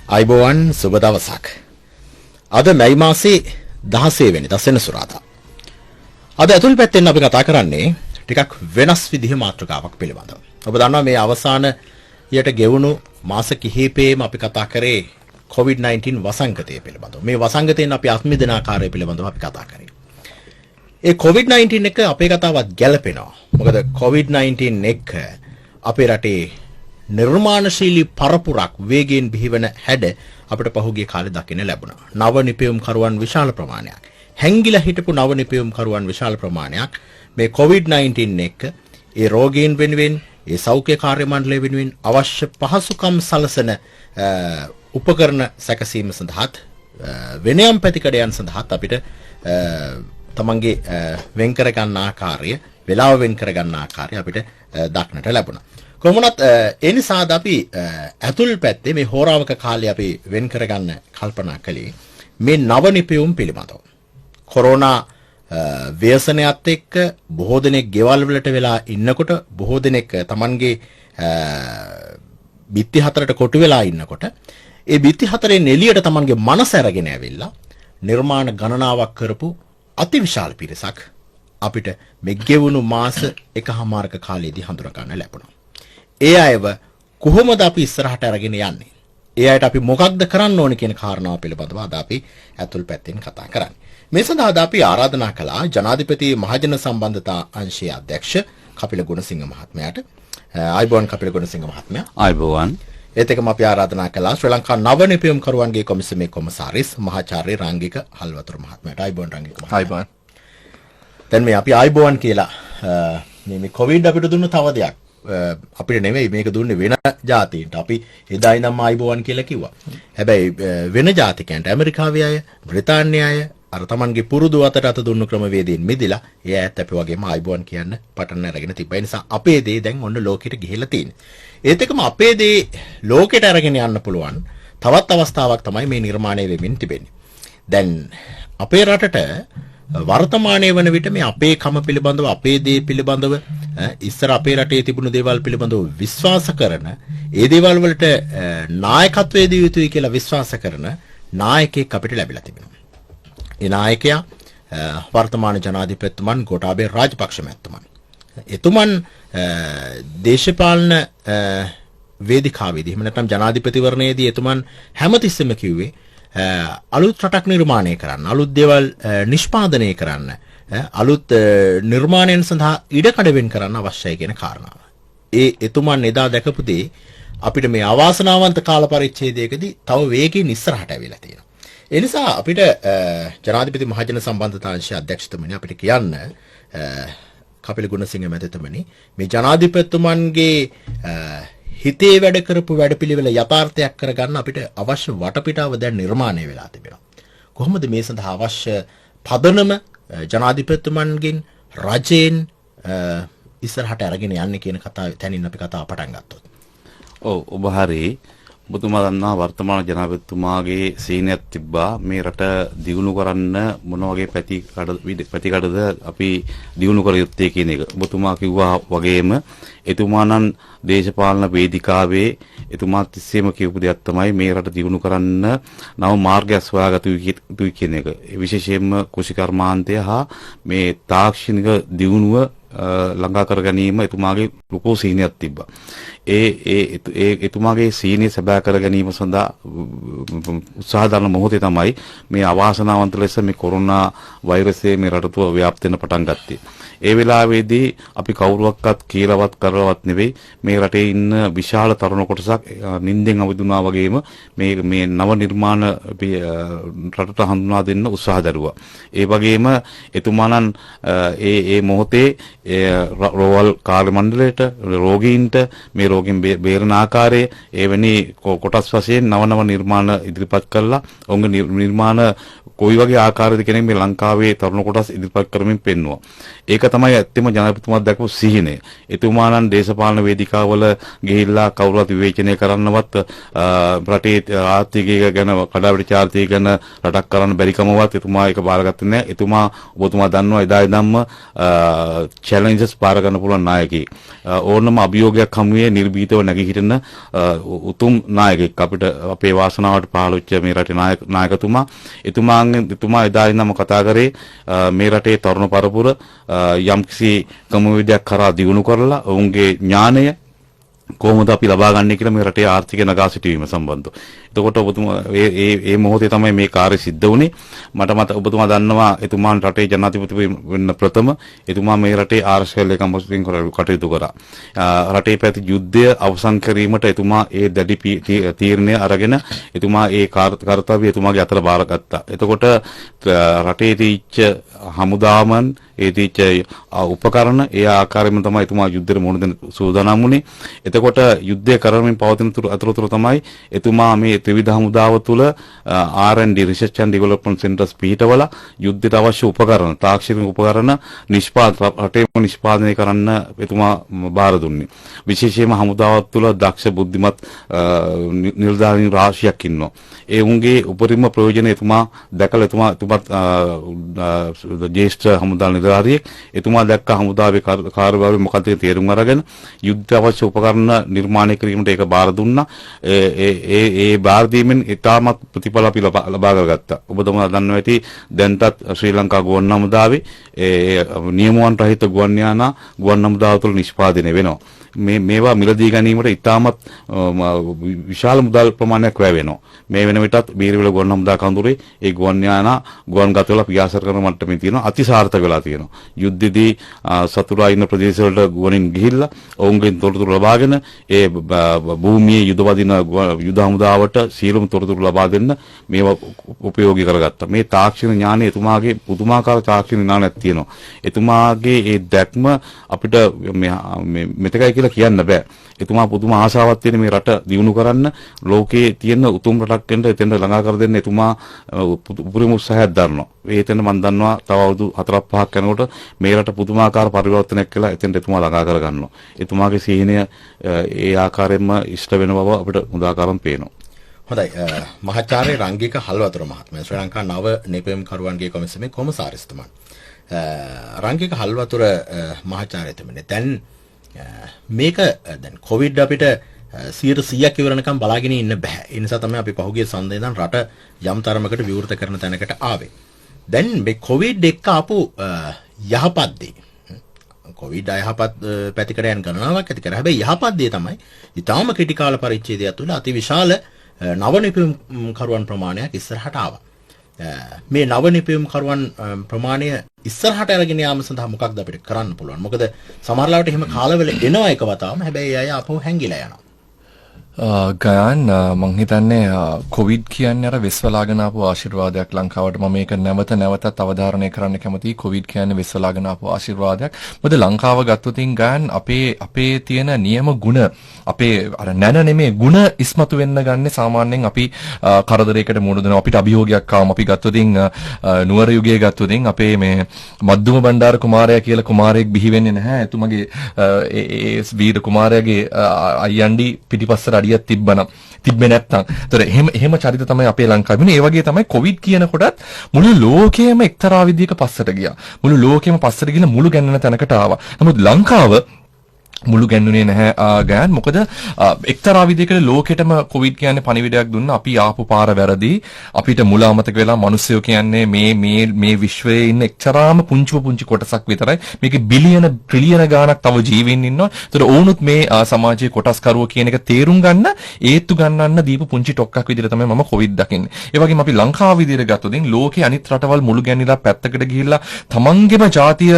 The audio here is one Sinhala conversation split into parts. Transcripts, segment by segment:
අයිබෝවන් සුබ දවසක්. අද මැයි මාසේ 16 වෙනිදා සෙනසුරාදා. අද ඇතුල් පැත්තෙන් අපි කතා කරන්නේ ටිකක් වෙනස් විදිහ මාතෘකාවක් පිළිබඳව. ඔබ දන්නවා මේ අවසාන යට ගෙවුණු මාස කිහිපෙම අපි කතා කරේ COVID-19 වසංගතය පිළිබඳව. මේ වසංගතයෙන් අපි අත්මිදන ආකාරය පිළිබඳව අපි කතා කරේ. ඒ COVID-19 එක අපේ කතාවත් ගැලපෙනවා. මොකද COVID-19 එක අපේ රටේ නිර්මාණශීලී පරපුරක් වේගයෙන් බිහිවන හැඩ අපිට පහුගිය කාලේ දකින්න ලැබුණා. නව නිපැයුම්කරුවන් විශාල ප්‍රමාණයක්, හැංගිලා හිටපු නව නිපැයුම්කරුවන් විශාල ප්‍රමාණයක් මේ COVID-19 එක ඒ රෝගීන් වෙනුවෙන්, ඒ සෞඛ්‍ය කාර්ය මණ්ඩලය වෙනුවෙන් අවශ්‍ය පහසුකම් සලසන උපකරණ සැකසීම සඳහාත් වෙනයම් පැතිකඩයන් සඳහාත් අපිට තමන්ගේ වෙන් කර ගන්න ආකාරය, වෙලාව වෙන් කර ගන්න ආකාරය අපිට දක්නට ලැබුණා. කොහොමනත් ඒ නිසා අපි ඇතුල් පැත්තේ මේ හෝරාවක කාලය අපි වෙන් කරගන්න කල්පනා කළේ මේ නව නිපැයුම් පිළිබඳව. කොරෝනා ව්‍යසනයත් එක්ක බොහෝ දෙනෙක් ගෙවල් වලට වෙලා ඉන්නකොට, බොහෝ දෙනෙක් Tamanගේ බිත්ති හතරට කොටු වෙලා ඉන්නකොට, ඒ බිත්ති හතරෙන් එළියට Tamanගේ මනස අරගෙන ඇවිල්ලා නිර්මාණ ගණනාවක් කරපු අතිවිශාල පිරිසක් අපිට මේ ගෙවුණු මාස එකහමාරක කාලයේදී හඳුනා ගන්න ලැබුණා. ඒ අයව කොහොමද අපි ඉස්සරහට අරගෙන යන්නේ? ඒ අයට අපි මොකක්ද කරන්න ඕනේ කියන කාරණාව පිළිබඳව අද අපි ඇතුල් පැත්තෙන් කතා කරන්නේ. මේ සඳහා අපි ආරාධනා කළා ජනාධිපති මහජන සම්බන්ධතා අංශයේ අධ්‍යක්ෂ කපිල ගුණසිංහ මහත්මයාට. ආයිබෝන් කපිල ගුණසිංහ මහත්මයා. ආයිබෝන්. ඒත් එකම අපි ආරාධනා කළා ශ්‍රී ලංකා නව නිපැයුම්කරුවන්ගේ කොමිසමේ කොමසාරිස් මහාචාර්ය රංගික හල්වතුර මහත්මයාට. ආයිබෝන් රංගික මහත්මයා. ආයිබෝන්. දැන් මේ අපි ආයිබෝන් කියලා මේ කොවිඩ් අපිට දුන්න තව දෙයක්. අපිට නෙමෙයි මේක දුන්නේ වෙන ජාතීන්ට. අපි එදා ඉඳන්ම ආයිබෝවන් කියලා කිව්වා. හැබැයි වෙන ජාතිකයන්ට, ඇමරිකාවේ අය, බ්‍රිතාන්‍ය අය අර Tamanගේ පුරුදු අතට දුන්නු ක්‍රමවේදයෙන් මිදිලා ඒ ඇත්ත අපි වගේම ආයිබෝවන් කියන්න පටන් අරගෙන තිබ්බා. ඒ නිසා අපේ දේ දැන් ඔන්න ලෝකෙට ගිහිලා තියෙන්නේ. ඒත් එකම අපේ දේ ලෝකෙට අරගෙන යන්න පුළුවන් තවත් අවස්ථාවක් තමයි මේ නිර්මාණය වෙමින් තිබෙන්නේ. දැන් අපේ රටට වර්තමානයේ වන විට මේ අපේ කම පිළිබඳව, අපේ දේ පිළිබඳව, ඉස්සර අපේ රටේ තිබුණු දේවල් පිළිබඳව විශ්වාස කරන, ඒ දේවල් වලට නායකත්වයේ දිය යුතුයි කියලා විශ්වාස කරන නායකයෙක් අපිට ලැබිලා තිබෙනවා. ඒ නායකයා වර්තමාන ජනාධිපතිතුමන් ගෝඨාභය රාජපක්ෂ මහත්මයා. එතුමන් දේශපාලන වේදිකාවේදී, එහෙම නැත්නම් ජනාධිපතිවරණයේදී එතුමන් හැමතිස්සෙම කිව්වේ අලුත් රටක් නිර්මාණය කරන්න, අලුත් දේවල් නිෂ්පාදනය කරන්න, අලුත් නිර්මාණයන් සඳහා ඉඩකඩ වෙන් කරන්න අවශ්‍යයි කියන කාරණාව. ඒ එතුමන් එදා දැකපු දේ අපිට මේ අවාසනාවන්ත කාල පරිච්ඡේදයකදී තව වේගයෙන් ඉස්සරහට ඇවිල්ලා තියෙනවා. ඒ නිසා අපිට ජනාධිපති මහජන සම්බන්ධතා අංශයේ අධ්‍යක්ෂතුමනි අපිට කියන්න කපිල ගුණසිංහ මැතිතුමනි මේ ජනාධිපතිතුමන්ගේ හිතේ වැඩ කරපු වැඩපිළිවෙල යථාර්ථයක් කරගන්න අපිට අවශ්‍ය වටපිටාව දැන් නිර්මාණය වෙලා තිබෙනවා. කොහොමද මේ සඳහා අවශ්‍ය පදනම ජනාධිපතිතුමන්ගෙන්, රජයෙන් ඉස්සරහට අරගෙන යන්නේ කියන කතාව තැනින් අපි කතාව පටන් ගත්තොත්. ඔව්, ඔබ හරි. ඔබතුමා දන්නා වර්තමාන ජනාධිපතිතුමාගේ සීනියක් තිබ්බා මේ රට දියුණු කරන්න මොන වගේ පැතිකඩද අපි දියුණු කර යුත්තේ කියන එක. ඔබතුමා කිව්වා වගේම එතුමා නම් දේශපාලන වේදිකාවේ එතුමා තිස්සේම කියපු දෙයක් තමයි මේ රට දියුණු කරන්න නව මාර්ගයක් සොයාගත යුතුයි කියන එක. විශේෂයෙන්ම කෘෂිකර්මාන්තය හා මේ තාක්ෂණික දියුණුව ළඟා කර ගැනීම එතුමාගේ ලොකු සීනියක් තිබ්බා. ඒ එතුමාගේ සීනිය සැබෑ කර ගැනීම සඳහා උත්සාහ දරන මොහොතේ තමයි මේ අවාසනාවන්ත ලෙස මේ කොරෝනා වෛරසය මේ රට තුළ ව්‍යාප්ත වෙන්න පටන් ගත්තේ. ඒ වෙලාවේදී අපි කවුරුවක්වත් කියලාවත් කරලවත් නෙවෙයි මේ රටේ ඉන්න විශාල තරුණ කොටසක් නිින්දෙන් අවදිුණා වගේම මේ නව නිර්මාණ රටට හඳුනා දෙන්න උත්සාහ දරුවා. ඒ වගේම එතුමාණන් ඒ මොහොතේ රෝවල් කාර්ය මණ්ඩලයට, රෝගීන්ට මේ රෝගීන් බේරන ආකාරය එවැනි කොටස් වශයෙන් නව නිර්මාණ ඉදිරිපත් කළා. ඔවුන්ගේ නිර්මාණ කොයි වගේ ආකාරයද කියන මේ ලංකාවේ තරුණ කොටස් ඉදිරිපත් කරමින් පෙන්වුවා. ඒක තමයි ඇත්තම ජනාධිපතිතුමා දැක්වූ සිහිනය. එතුමාණන් දේශපාලන වේදිකාවල ගිහිල්ලා කවුරුත් විවේචනය කරන්නවත් රටේ ආර්ථිකය ගැන, කඩාවැටි ආර්ථිකය ගැන රටක් කරන්න බැරි කමවත් එතුමා ඒක බාරගත්තේ නැහැ. එතුමා ඔබතුමා දන්නවා එදා ඉඳන්ම challenges පාර ගන්න පුළුවන් නායකයෙක්. ඕනම අභියෝගයක් හමුවේ නිර්භීතව නැගී හිටින උතුම් නායකයෙක් අපිට අපේ වාසනාවට පහළ වෙච්ච මේ රටේ නායකතුමා. එතුමා එදා ඉඳන්ම කතා කරේ මේ රටේ තරුණ පරපුර යම්කිසි ක්‍රමවේදයක් කරා දියුණු කරලා ඔවුන්ගේ ඥාණය කොහොමද අපි ලබා ගන්නේ කියලා මේ රටේ ආර්ථිකය නගා සිටීම සම්බන්ධව. එතකොට ඔබතුමා මේ මොහොතේ තමයි මේ කාර්ය සිද්ධ වුණේ. මට ඔබතුමා දන්නවා එතුමාන් රටේ ජනාධිපති වෙන්න ප්‍රථම එතුමා මේ රටේ ආරක්ෂක ලේකම් වශයෙන් කටයුතු කරා. රටේ පැවති යුද්ධය අවසන් කිරීමට එතුමා ඒ දැඩි තීරණය අරගෙන එතුමා ඒ කාර්යය එතුමාගේ අතට බාරගත්තා. එතකොට රටේ තීච්ච හමුදාමන් ඒ තීච්ච උපකරණ ඒ ආකාරයෙන්ම තමයි එතුමා යුද්ධෙට මුහුණ දෙන්න සූදානම් වුණේ. එතකොට යුද්ධය කරමින් පවතින අතරතුර තමයි එතුමා මේ ත්‍රිවිධ හමුදාව තුළ R&D Research and Development Centers පිහිටවලා යුද්ධයට අවශ්‍ය උපකරණ තාක්ෂණික උපකරණ රටේම නිෂ්පාදනය කරන්න එතුමා බාර දුන්නේ. විශේෂයෙන්ම හමුදාව තුළ දක්ෂ බුද්ධිමත් නිලධාරීන් රාශියක් ඉන්නවා. ඒ උන්ගේ උපරිම ප්‍රයෝජන එතුමා දැකලා එතුමා ජ්‍යෙෂ්ඨ හමුදා නිලධාරියෙක්. එතුමා දැක්ක හමුදාවේ කාර්යභාරය මොකක්ද තේරුම් අරගෙන යුද්ධ අවශ්‍ය උපකරණ නිර්මාණය කිරීමට ඒක බාර දුන්නා. ඒ බාර දීමෙන් ඉතාමත් ප්‍රතිඵල අපි ලබා ගත්තා. ඔබතුමා දන්නවා ඇති දැන්ටත් ශ්‍රී ලංකා ගුවන් හමුදාවේ නියමුවන් රහිත ගුවන් යානා ගුවන් හමුදාව තුළ නිෂ්පාදනය වෙනවා. මේවා මිලදී ගැනීමට ඉතාමත් විශාල මුදල් ප්‍රමාණයක් වැය වෙනවා. මේ වෙන විටත් බීරවිල ගුවන් හමුදා කඳුරේ ඒ ගුවන් යානා ගුවන් ගතවල පියාසර කරන මට්ටමේ තියෙනවා. අතිසාර්ථක වෙලා තියෙනවා. යුද්ධෙදී සතුරා ඉන්න ප්‍රදේශවලට ගුවනින් ගිහිල්ලා ඔවුන්ගෙන් තොරතුරු ලබාගෙන ඒ භූමියේ යුද වදින යුද හමුදාවට සියලුම තොරතුරු ලබා දෙන්න මේවා උපයෝගී කරගත්තා. මේ තාක්ෂණ ඥානය එතුමාගේ පුදුමාකාර තාක්ෂණ ඥානයක් තියෙනවා. එතුමාගේ ඒ දැක්ම අපිට මෙතකයි කියලා කියන්න බෑ. එතුමා පුදුම ආශාවක් තියෙන මේ රට දියුණු කරන්න ලෝකයේ තියෙන උතුම් රටක් වෙන්න එතෙන්ට ළඟා කර දෙන්න එතුමා උපරිම උත්සාහයක් දරනවා. එතන මම දන්නවා තව අවුරුදු 4-5ක් යනකොට මේ රට පුදුමාකාර පරිවර්තනයක් කළා එතෙන්ට එතුමා ළඟා කර ගන්නවා. එතුමාගේ සීනය ඒ ආකාරයෙන්ම ඉෂ්ට වෙන බව අපිට මුදාකාරම් පේනවා. හොඳයි මහාචාර්ය රංගික හල්වතුර මහත්මයා ශ්‍රී ලංකා නව නිපැයුම් කරුවන්ගේ කොමිසමේ කොමසාරිස්තුමන්. රංගික හල්වතුර මහාචාර්යතුමනි දැන් මේක දැන් කොවිඩ් අපිට 100% ඉවරනකම් බලාගෙන ඉන්න බෑ. ඒ නිසා තමයි අපි පහුගිය සඳේ ඉඳන් රට යම් තරමකට විවෘත කරන තැනකට ආවේ. දැන් මේ කොවිඩ් එක්ක ආපු යහපත් දේ කොවිඩ් අයහපත් පැතිකඩයන් ගණනාවක් ඇති කරා. හැබැයි යහපත් දේ තමයි ඊටාම ක්‍රිටිකල් පරිච්ඡේදය තුළ අති විශාල නව නිපැයුම් කරුවන් ප්‍රමාණයක් ඉස්සරහට ආවා. මේ නව නිපැයුම් කරුවන් ප්‍රමාණය ඉස්සරහට අරගෙන යාම සඳහා මොකක්ද අපිට කරන්න පුළුවන්? මොකද සමහරවිට එහෙම කාලවල එනවා එක වතාවම හැබැයි අය අපෝ හැංගිලා යනවා. ගයන් මං හිතන්නේ කොවිඩ් කියන්නේ අර වෙස්වලාගෙන ආපු ආශිර්වාදයක් ලංකාවට. මම මේක නැවතත් අවධාරණය කරන්න කැමතියි. කොවිඩ් කියන්නේ වෙස්වලාගෙන ආපු ආශිර්වාදයක්. මොකද ලංකාව ගත්තොතින් ගයන් අපේ තියෙන නියම ගුණ අපේ අර නැන නෙමේ ගුණ ඉස්මතු වෙන්න ගන්නේ සාමාන්‍යයෙන් අපි කරදරයකට මුහුණ දෙනවා. අපිට අභියෝගයක් ආවම අපි ගත්තොතින් නුවර යුගයේ ගත්තොතින් අපේ මේ මද්දුම බණ්ඩාර කුමාරයා කියලා කුමාරයෙක් බිහි වෙන්නේ නැහැ. එතුමගේ ඒ වීර කුමාරයාගේ අයියන්ඩි පිටිපස්සට අඩියක් තිබ්බේ නැත්තම්. ඒතර එහෙම චරිත තමයි අපේ ලංකාවේ ඉන්නේ. ඒ වගේ තමයි කොවිඩ් කියනකොටත් මුළු ලෝකෙම එක්තරා විදිහක පස්සට ගියා. මුළු ලෝකෙම පස්සට ගිහලා මුළු ගැන්නන තැනකට ආවා. නමුත් ලංකාව මුළු ගැන්නුනේ නැහැ ගෑන්. මොකද එක්තරා විදිහකට ලෝකෙටම කොවිඩ් කියන්නේ පණිවිඩයක් දුන්නා. අපි ආපු පාර වැරදි. අපිට මුල අමතක වෙලා මිනිස්සුયો කියන්නේ මේ විශ්වයේ ඉන්න එක්තරාම පුංචි කොටසක් විතරයි. මේකේ බිලියන ට්‍රිලියන ගාණක් තව ජීවීන් ඉන්නවා. ඒතර ඕනුත් මේ සමාජයේ කොටස්කරුව කියන එක තේරුම් ගන්න ඒත්තු ගන්නන්න දීපු පුංචි ටොක්කක් විදිහට තමයි මම කොවිඩ් දකින්නේ. ඒ වගේම අපි ලංකාව විදිහට ගත්තොත් ලෝකේ අනිත් රටවල් මුළු ගැන්නිලා පැත්තකට ගිහිල්ලා තමන්ගේම ජාතිය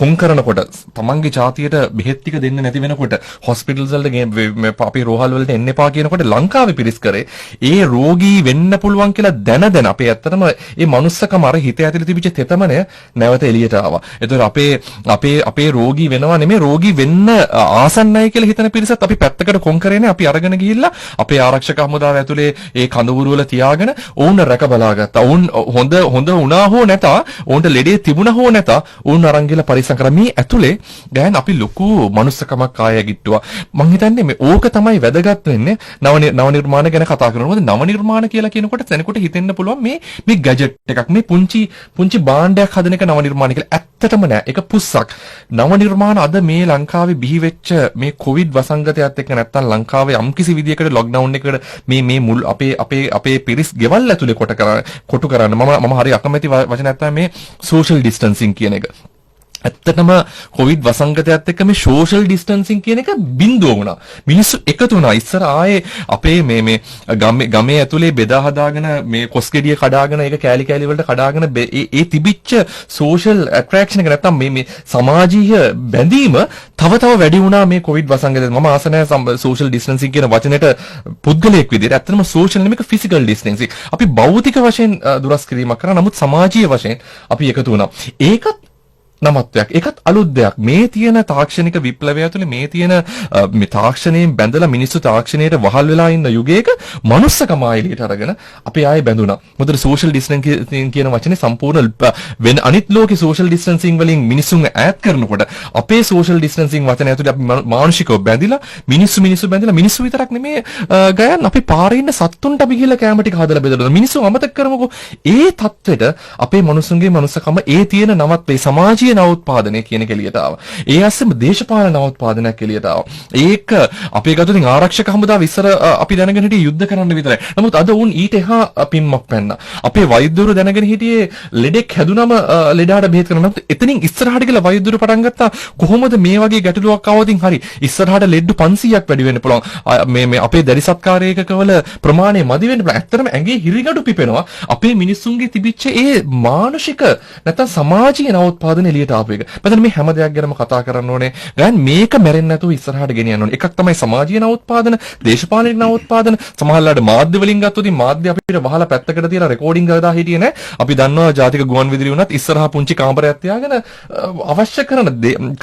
කොන් කරනකොට තමන්ගේ ජාතියට බෙහෙත් දෙන්න නැති වෙනකොට හොස්පිටල්ස් වලට අපේ රෝහල් වලට එන්න එපා කියනකොට ලංකාවේ පිරිස් කරේ ඒ රෝගී වෙන්න පුළුවන් කියලා දැන අපේ ඇත්තටම මේ මනුස්සකම අර හිත ඇතුලේ තිබිච්ච තෙතමනය නැවත එළියට ආවා. ඒතකොට අපේ රෝගී වෙනවා නෙමෙයි රෝගී වෙන්න ආසන්නයි කියලා හිතන පිරිසත් අපි පැත්තකට කොන් කරේනේ. අපි අරගෙන ගිහිල්ලා අපේ ආරක්ෂක හමුදාව ඇතුලේ ඒ කඳවුරු වල තියාගෙන ඕන්න රැක බලාගත්තා. ඕන් හොඳ වුණා හෝ නැතා ඕන්ට ලෙඩේ තිබුණා හෝ නැතා ඕන් අරන් ගිහලා පරිස්සම් කරා. මේ ඇතුලේ දැන් අපි ලොකු මනුස්සකමක් ආයෙ ගිට්ටුවා. මං හිතන්නේ මේ ඕක තමයි වැදගත් වෙන්නේ නව නිර්මාණ ගැන කතා කරනකොට. මොකද නව නිර්මාණ කියලා කියනකොට දැනකොට හිතෙන්න පුළුවන් මේ ගැජට් එකක් මේ පුංචි භාණ්ඩයක් හදන එක නව නිර්මාණ කියලා. ඇත්තටම නෑ. ඒක පුස්සක්. නව නිර්මාණ අද මේ ලංකාවේ බිහි වෙච්ච මේ කොවිඩ් වසංගතයත් එක්ක නැත්තම් ලංකාවේ යම්කිසි විදියකට ලොක්ඩවුන් එකකට මේ මුල් අපේ පිරිස් ගෙවල් ඇතුලේ කොටු කරන්න මම හරි අකමැති වචනයක් තමයි මේ සෝෂල් ඩිස්ටන්සින් කියන එක. ඇත්තටම කොවිඩ් වසංගතයත් එක්ක මේ සෝෂල් ඩිස්ටන්සින් කියන එක බිඳුව වුණා. මිනිස්සු එකතු වුණා. ඉස්සර ආයේ අපේ මේ ගමේ ඇතුලේ බෙදා හදාගෙන මේ කොස්ගෙඩිය කඩාගෙන ඒක කෑලි කෑලි වලට කඩාගෙන ඒ තිබිච්ච සෝෂල් ඇට්‍රැක්ෂන් එක නැත්තම් මේ සමාජීය බැඳීම තව වැඩි වුණා මේ කොවිඩ් වසංගතයේදී. මම ආස නැහැ සෝෂල් ඩිස්ටන්සින් කියන වචනෙට පුද්ගලයෙක් විදිහට. ඇත්තටම සෝෂල් නෙමෙයි ෆිසිකල් ඩිස්ටන්සින්. අපි භෞතික වශයෙන් දුරස් කිරීමක් කරා. නමුත් සමාජීය වශයෙන් අපි එකතු වුණා. ඒකත් නමත්වයක්. ඒකත් අලුත් දෙයක්. මේ තියෙන තාක්ෂණික විප්ලවය ඇතුලේ මේ තියෙන මේ තාක්ෂණයෙන් බැඳලා මිනිස්සු තාක්ෂණයට වහල් වෙලා ඉන්න යුගයක මනුස්සකම ආයෙලියට අරගෙන අපි ආයෙ බැඳුණා. මොකද සෝෂල් ඩිස්ටන්සින් කියන වචනේ සම්පූර්ණ වෙන අනිත් ලෝකේ සෝෂල් ඩිස්ටන්සින් වලින් මිනිස්සුන් ඈත් කරනකොට අපේ සෝෂල් ඩිස්ටන්සින් වචනේ ඇතුලේ අපි මානසිකව බැඳිලා මිනිස්සු බැඳිලා මිනිස්සු විතරක් නෙමේ ගයන් අපි පාරේ ඉන්න සත්තුන්ට අපි ගිහලා කැම ටික හදලා බෙදලා මිනිස්සු අමතක කරමුකෝ. ඒ தත්වෙට අපේ මනුස්සුන්ගේ මනුස්සකම ඒ තියෙන නවත් සමාජ නවෝත්පාදනය කියන එක එළියට ආවා. ඒ ඇස්සෙම දේශපාලන නවෝත්පාදනයක් එළියට ආවා. ඒක අපේ ගතුලින් ආරක්ෂක හමුදාව ඉස්සර අපි දැනගෙන හිටියේ යුද්ධ කරන්න විතරයි. නමුත් අද උන් ඊට එහා පින්මක් පැන්නා. අපේ වෛද්‍යවරු දැනගෙන හිටියේ ලෙඩෙක් හැදුනම ලෙඩාට බෙහෙත් කරනවා. නමුත් එතනින් ඉස්සරහට ගිහලා වෛද්‍යවරු පටන් ගත්තා කොහොමද මේ වගේ ගැටලුවක් ආවොතින් හරි ඉස්සරහට ලෙඩ 500ක් වැඩි වෙන්න පුළුවන්. මේ අපේ දැඩි සත්කාරයකවල ප්‍රමාණය මදි වෙන්න පුළුවන්. ඇත්තටම ඇඟේ හිරිගඩු පිපෙනවා. අපේ මිනිස්සුන්ගේ තිබිච්ච ඒ මානසික නැත්නම් සමාජීය නවෝත්පාදන එළියට ආපු එක. මෙතන මේ හැම දෙයක් ගැනම කතා කරන්න ඕනේ. ගෑන් මේක මැරෙන්නේ නැතුව ඉස්සරහට ගෙනියන්න ඕනේ. එකක් තමයි සමාජීය නවෝත්පාදන, දේශපාලනික නවෝත්පාදන. සමහරවිට මාධ්‍ය වලින් ගත්තොත් මාධ්‍ය අපිට වහලා පැත්තකට තියලා රෙකෝඩින්ග් කරලා හිටියේ නැහැ. අපි දන්නවා ජාතික ගුවන් විදුලි වුණත් ඉස්සරහා පුංචි කාමරයක් තියාගෙන අවශ්‍ය කරන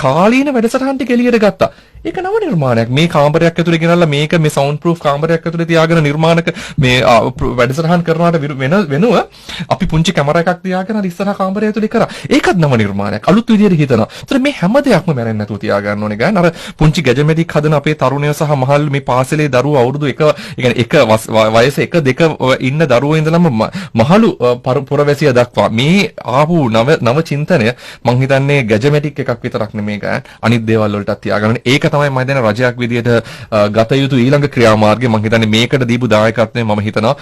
කාලීන වැඩසටහන් ටික එළියට ගත්තා. ඒක නව නිර්මාණයක්. මේ කාමරයක් ඇතුලේ ගෙනල්ලා මේක මේ සවුන්ඩ් ප්‍රූෆ් කාමරයක් ඇතුලේ තියාගෙන නිර්මාණක මේ වැඩසටහන් කරනවට වෙනුව අපි පුංචි කැමරා එකක් තියාගෙන ඉස්සරහා කාමරය ඇතුලේ කරා. ඒකත් නව නිර්මාණයක්. අලුත් විදියට හිතනවා. ඒතර මේ හැම දෙයක්ම මැරෙන්නේ නැතුව තියාගන්න ඕනේ ගෑන්. අර පුංචි ගැජමැටික් හදන අපේ තරුණයෝ සහ මහල් මේ පාසලේ දරුවෝ අවුරුදු 1 වයස 1 2 ඉන්න දරුවෝ ඉඳලම මහලු පුරවැසිය දක්වා මේ ආපු නව චින්තනය මං හිතන්නේ ගැජමැටික් එකක් විතරක් නෙමෙයි ගෑන්. අනිත් දේවල් වලටත් තියාගන්න. ඒක තමයි මම දැන් රජයක් විදියට ගත යුතු ඊළඟ ක්‍රියාමාර්ගය. මම හිතන්නේ මේකට දීපු දායකත්වය මම හිතනවා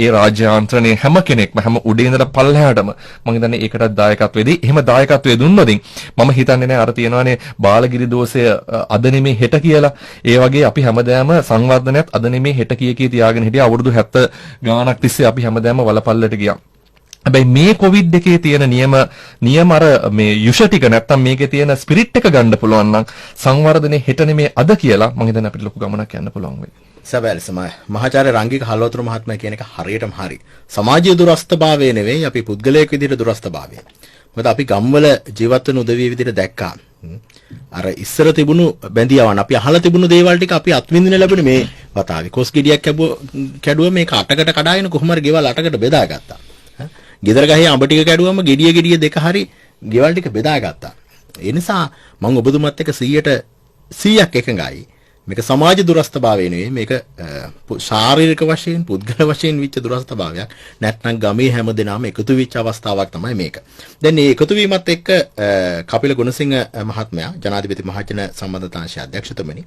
ඒ රාජ්‍ය ආන්ත්‍රණයේ හැම කෙනෙක්ම හැම උඩේ ඉඳලා පල්ලෙහාටම මම හිතන්නේ ඒකටත් දායකත්වය දෙයි. එහෙම දායකත්වය දුන්නොත් මම හිතන්නේ නෑ අර තියනවානේ බාලගිරි දෝෂය අද නෙමේ හෙට කියලා. ඒ වගේ අපි හැමදාම සංවර්ධනයත් අද නෙමේ හෙට කී තියාගෙන හිටිය අවුරුදු 70 ගාණක් තිස්සේ අපි හැමදාම වලපල්ලට ගියා. හැබැයි මේ කොවිඩ් එකේ තියෙන නියම අර මේ යුෂ ටික නැත්තම් මේකේ තියෙන ස්පිරිට් එක ගන්න පුළුවන් නම් සංවර්ධනේ හෙට නෙමේ අද කියලා මම හිතන්නේ අපිට ලොකු ගමනක් යන්න පුළුවන් වෙයි. සබැල් සමය මහාචාර්ය රංගික හල්වතුරු මහත්මයා කියන එක හරියටම හරි. සමාජීය දුරස්ථභාවය නෙවෙයි අපි පුද්ගලයෙක් විදිහට දුරස්ථභාවය. මොකද අපි ගම්වල ජීවත් වෙන උදවිය විදිහට දැක්කා. අර ඉස්සර තිබුණු බැඳියාවන් අපි අහලා තිබුණු දේවල් ටික අපි අත්විඳින්න ලැබුණේ මේ වතාවේ. කොස් ගෙඩියක් කැඩුවා මේක අටකට කඩාගෙන කොහොම හරි ගෙවල් අටකට බෙදාගත්තා. ගෙදර ගහේ අඹ ටික කැඩුවම ගෙඩිය දෙක හරි ගෙවල් ටික බෙදාගත්තා. ඒ නිසා මම ඔබතුමත් එක්ක 100ක් එකඟයි. මේක සමාජ දුරස්ථභාවය නෙවෙයි මේක ශාරීරික වශයෙන් පුද්ගල වශයෙන් විච්ච දුරස්ථභාවයක්. නැත්නම් ගමේ හැමදෙනාම එකතු වෙච්ච අවස්ථාවක් තමයි මේක. දැන් මේ එකතු වීමත් එක්ක කපිල ගුණසිංහ මහත්මයා ජනාධිපති මහජන සම්බන්ධතාංශයේ අධ්‍යක්ෂතුමනි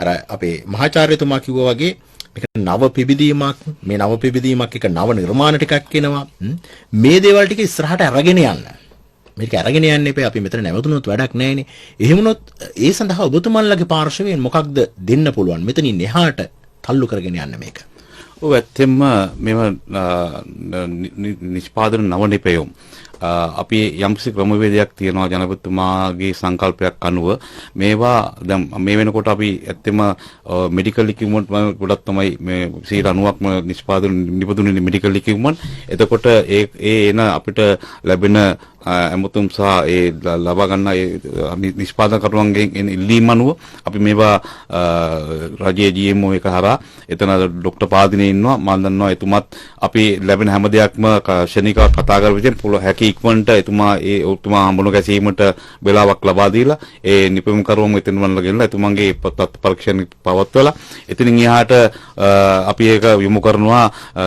අර අපේ මහාචාර්යතුමා කිව්වා වගේ මේක නව පිබිදීමක්. මේ නව පිබිදීමක් එක නව නිර්මාණ ටිකක් එනවා. මේ දේවල් ටික ඉස්සරහට අරගෙන යන්න. මේක අරගෙන යන්න එපේ. අපි මෙතන නැවතුනොත් වැඩක් නැහැනේ. එහෙමනොත් ඒ සඳහා ඔබතුමන්ලගේ පාර්ශවයෙන් මොකක්ද දෙන්න පුළුවන්? මෙතනින් එහාට තල්ලු කරගෙන යන්න මේක. ඔව් ඇත්තෙන්ම මේව නිෂ්පාදන නව නිපැයුම් අපි යම්කිසි ක්‍රමවේදයක් තියෙනවා ජනපතිතුමාගේ සංකල්පයක් අනුව මේවා දැන් මේ වෙනකොට අපි ඇත්තෙම මෙඩිකල් ඉක්විප්මන්ට් ගොඩක් තමයි මේ 90%ක්ම නිෂ්පාදන නිපදුනේ මෙඩිකල් ඉක්විප්මන්ට්. එතකොට ඒ එන අපිට ලැබෙන අමුතුම් සහ ඒ ලබා ගන්න ඒ නිෂ්පාදන කරුවන්ගෙන් එන ඉල්ලීම් අනුව අපි මේවා රජයේ GMO එක හරහා එතන ડોක්ටර් පාදිනේ ඉන්නවා. මම දන්නවා එතුමත් අපි ලැබෙන හැම දෙයක්ම ශනිකව කතා කරලා විදිහෙන් පුළුවන් හැකි ඉක්මනට එතුමා හම්බුන ගැසීමට වෙලාවක් ලබා දීලා ඒ නිපැයුම් කරුවම එතන වල ගෙනලා එතුමන්ගේ පරීක්ෂණ පවත්වලා එතනින් එහාට අපි ඒක යොමු කරනවා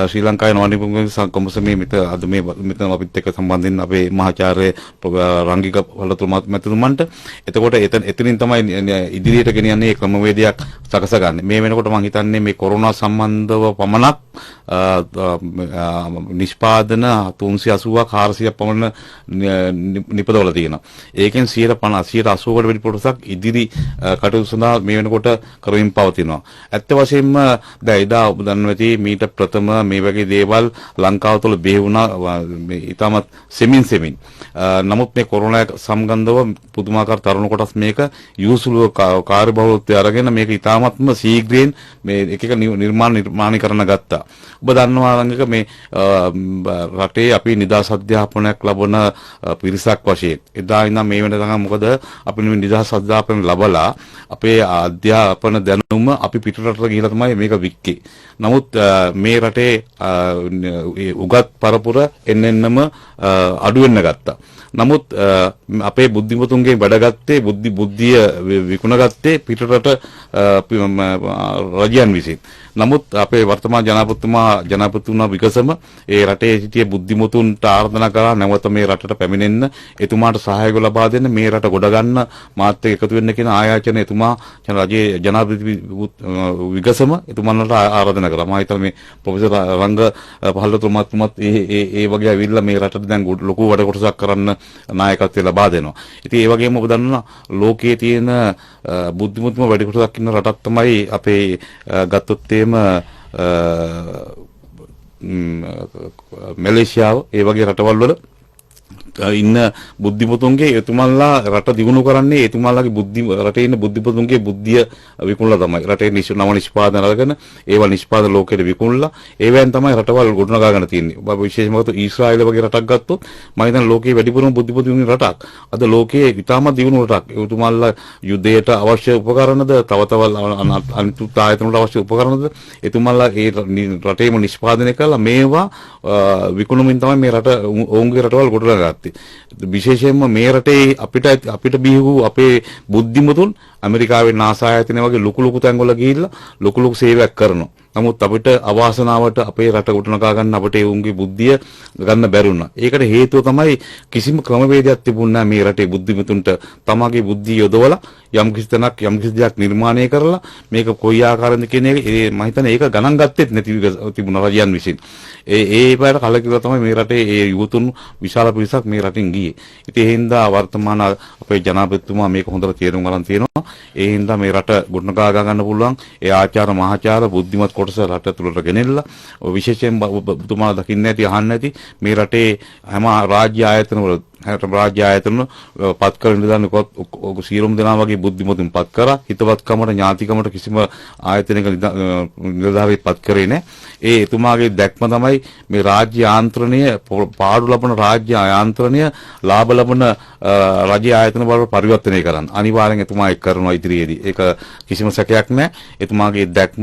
ශ්‍රී ලංකාවේ නවනිපුම් කොමසමේ අද මෙතන අපිත් එක්ක සම්බන්ධින් අපේ මහාචාර්ය රංගික වලතුමා මැතිතුමන්ට. එතකොට එතනින් තමයි ඉදිරියට ගෙනියන්නේ ක්‍රමවේදයක් සකසගන්නේ. මේ වෙනකොට මම හිතන්නේ මේ කොරෝනා සම්බන්ධව පමණක් නිෂ්පාදන 380ක් 400ක් පමණ නිපදවලා තියෙනවා. ඒකෙන් 150 180කට වැඩි කොටසක් ඉදිරි කටයුතු සඳහා මේ වෙනකොට කරමින් පවතිනවා. ඇත්ත වශයෙන්ම දැන් එදා ඔබ දන්නවා ඇති මීට ප්‍රථම මේ වගේ දේවල් ලංකාව තුළ බිහි වුණා ඉතාමත් සෙමින්. නමුත් මේ කොරෝනා සම්බන්ධව පුදුමාකාර තරුණ කොටස් මේක යොසුලුව කාර්යබහුලත්වය අරගෙන මේක ඉතාමත්ම ශීඝ්‍රයෙන් මේ එක නිර්මාණය කරන ගත්තා. ඔබ දන්නවා රංගක මේ රටේ අපි නිදහස් අධ්‍යාපනයක් ලබන පිරිසක් වශයෙන් එදා ඉඳන් මේ වෙනකන් මොකද අපි නිදහස් අධ්‍යාපනය ලබලා අපේ අධ්‍යාපන දැනුම අපි පිටරටට ගිහිලා තමයි මේක වික්කේ. නමුත් මේ රටේ උගත් පරපුර එන්නෙන්නම අඩු වෙන්න ගත්තා. නමුත් අපේ බුද්ධිමතුන්ගේ වැඩගත්තේ බුද්ධිය විකුණගත්තේ පිටරට රජයන් විසින්. නමුත් අපේ වර්තමාන ජනාධිපතිතුමා විගසම ඒ රටේ සිටිය බුද්ධිමතුන්ට ආරාධනා කරා නැවත මේ රටට පැමිණෙන්න එතුමාට සහායක ලබා දෙන්න මේ රට ගොඩ ගන්න මාත් එක්ක එකතු වෙන්න කියන ආයාචන එතුමා රජයේ ජනාධිපති විගසම එතුමන්ට ආරාධනා කරා. මම හිතන්නේ මේ ප්‍රොෆෙසර් රංග පහළතුමාත් ඒ වගේ ඇවිල්ලා මේ රටට දැන් ලොකු වැඩ කොටසක් කරන්න නායකත්වය ලබා දෙනවා. ඉතින් ඒ වගේම ඔබ දන්නවා ලෝකයේ තියෙන බුද්ධිමත්ම වැඩි කොටසක් ඉන්න රටක් තමයි අපේ ගත්තොත් මැලේසියාව ඒ වගේ රටවල් වල ඉන්න බුද්ධිමතුන්ගේ එතුමන්ලා රට දියුණු කරන්නේ එතුමන්ලාගේ රටේ ඉන්න බුද්ධිමතුන්ගේ බුද්ධිය විකුණලා තමයි. රටේ නව නිෂ්පාදන අරගෙන ඒවා නිෂ්පාදන ලෝකෙට විකුණලා ඒවෙන් තමයි රටවල් ගොඩනගාගෙන තියෙන්නේ. විශේෂයෙන්ම ඊශ්‍රායල වගේ රටක් ගත්තොත් මම හිතන්නේ ලෝකයේ වැඩිපුරම බුද්ධිමතුන්ගේ රටක්. අද ලෝකයේ ඉතාමත් දියුණු රටක්. එතුමන්ලා යුද්ධයට අවශ්‍ය උපකරණද තව අනිත් ආයතන වලට අවශ්‍ය උපකරණද එතුමන්ලා ඒ රටේම නිෂ්පාදනය කරලා මේවා විකුණමින් තමයි මේ රට ඔවුන්ගේ රටවල් ගොඩනගා විශේෂයෙන්ම මේ රටේ අපිට බිහි වූ අපේ බුද්ධිමතුන් ඇමරිකාවේ NASA ආයතනය වගේ ලොකු තැන්වල ගිහිල්ලා ලොකු සේවයක් කරනවා. නමුත් අපිට අවාසනාවට අපේ රට ගොඩනගා ගන්න අපිට ඒ උන්ගේ බුද්ධිය ගන්න බැරි වුණා. ඒකට හේතුව තමයි කිසිම ක්‍රමවේදයක් තිබුණේ නැහැ මේ රටේ බුද්ධිමතුන්ට තමගේ බුද්ධිය යොදවලා යම් කිසි දෙයක් නිර්මාණය කරලා මේක කොයි ආකාරයෙන්ද කියන එක මම හිතන්නේ ඒක ගණන් ගත්තෙත් නැති තිබුණා රජයන් විසින්. ඒ පාර කලකිරලා තමයි මේ රටේ ඒ යුවතුන් විශාල පිරිසක් මේ රටින් ගියේ. ඉතින් ඒ හින්දා වර්තමාන අපේ ජනාධිපතිතුමා මේක හොඳට තේරුම් ගන්න තියෙනවා. ඒ හින්දා මේ රට ගොඩනගා ගන්න පුළුවන් ඒ ආචාර මහාචාර බුද්ධිමත් කොටස රට තුළට ගෙනෙilla විශේෂයෙන් ඔබතුමාලා දකින්න ඇති අහන්න ඇති මේ රටේ හැම රාජ්‍ය ආයතනවල පත් කරන නිලධාරීන් සියලුම දෙනා වගේ බුද්ධිමතුන් පත් කරා. හිතවත්කමට ඥාතිකමට කිසිම ආයතනයක නිලධාරී පත් කරේ නැහැ. ඒ එතුමාගේ දැක්ම තමයි මේ රාජ්‍ය යාන්ත්‍රණය පාඩු ලබන රාජ්‍ය යාන්ත්‍රණය ලාභ ලබන රජ ආයතන වලට පරිවර්තනය කරන්න. අනිවාර්යෙන් එතුමා ඒක කරනවා ඉදිරියේදී. ඒක කිසිම සැකයක් නැහැ. එතුමාගේ දැක්ම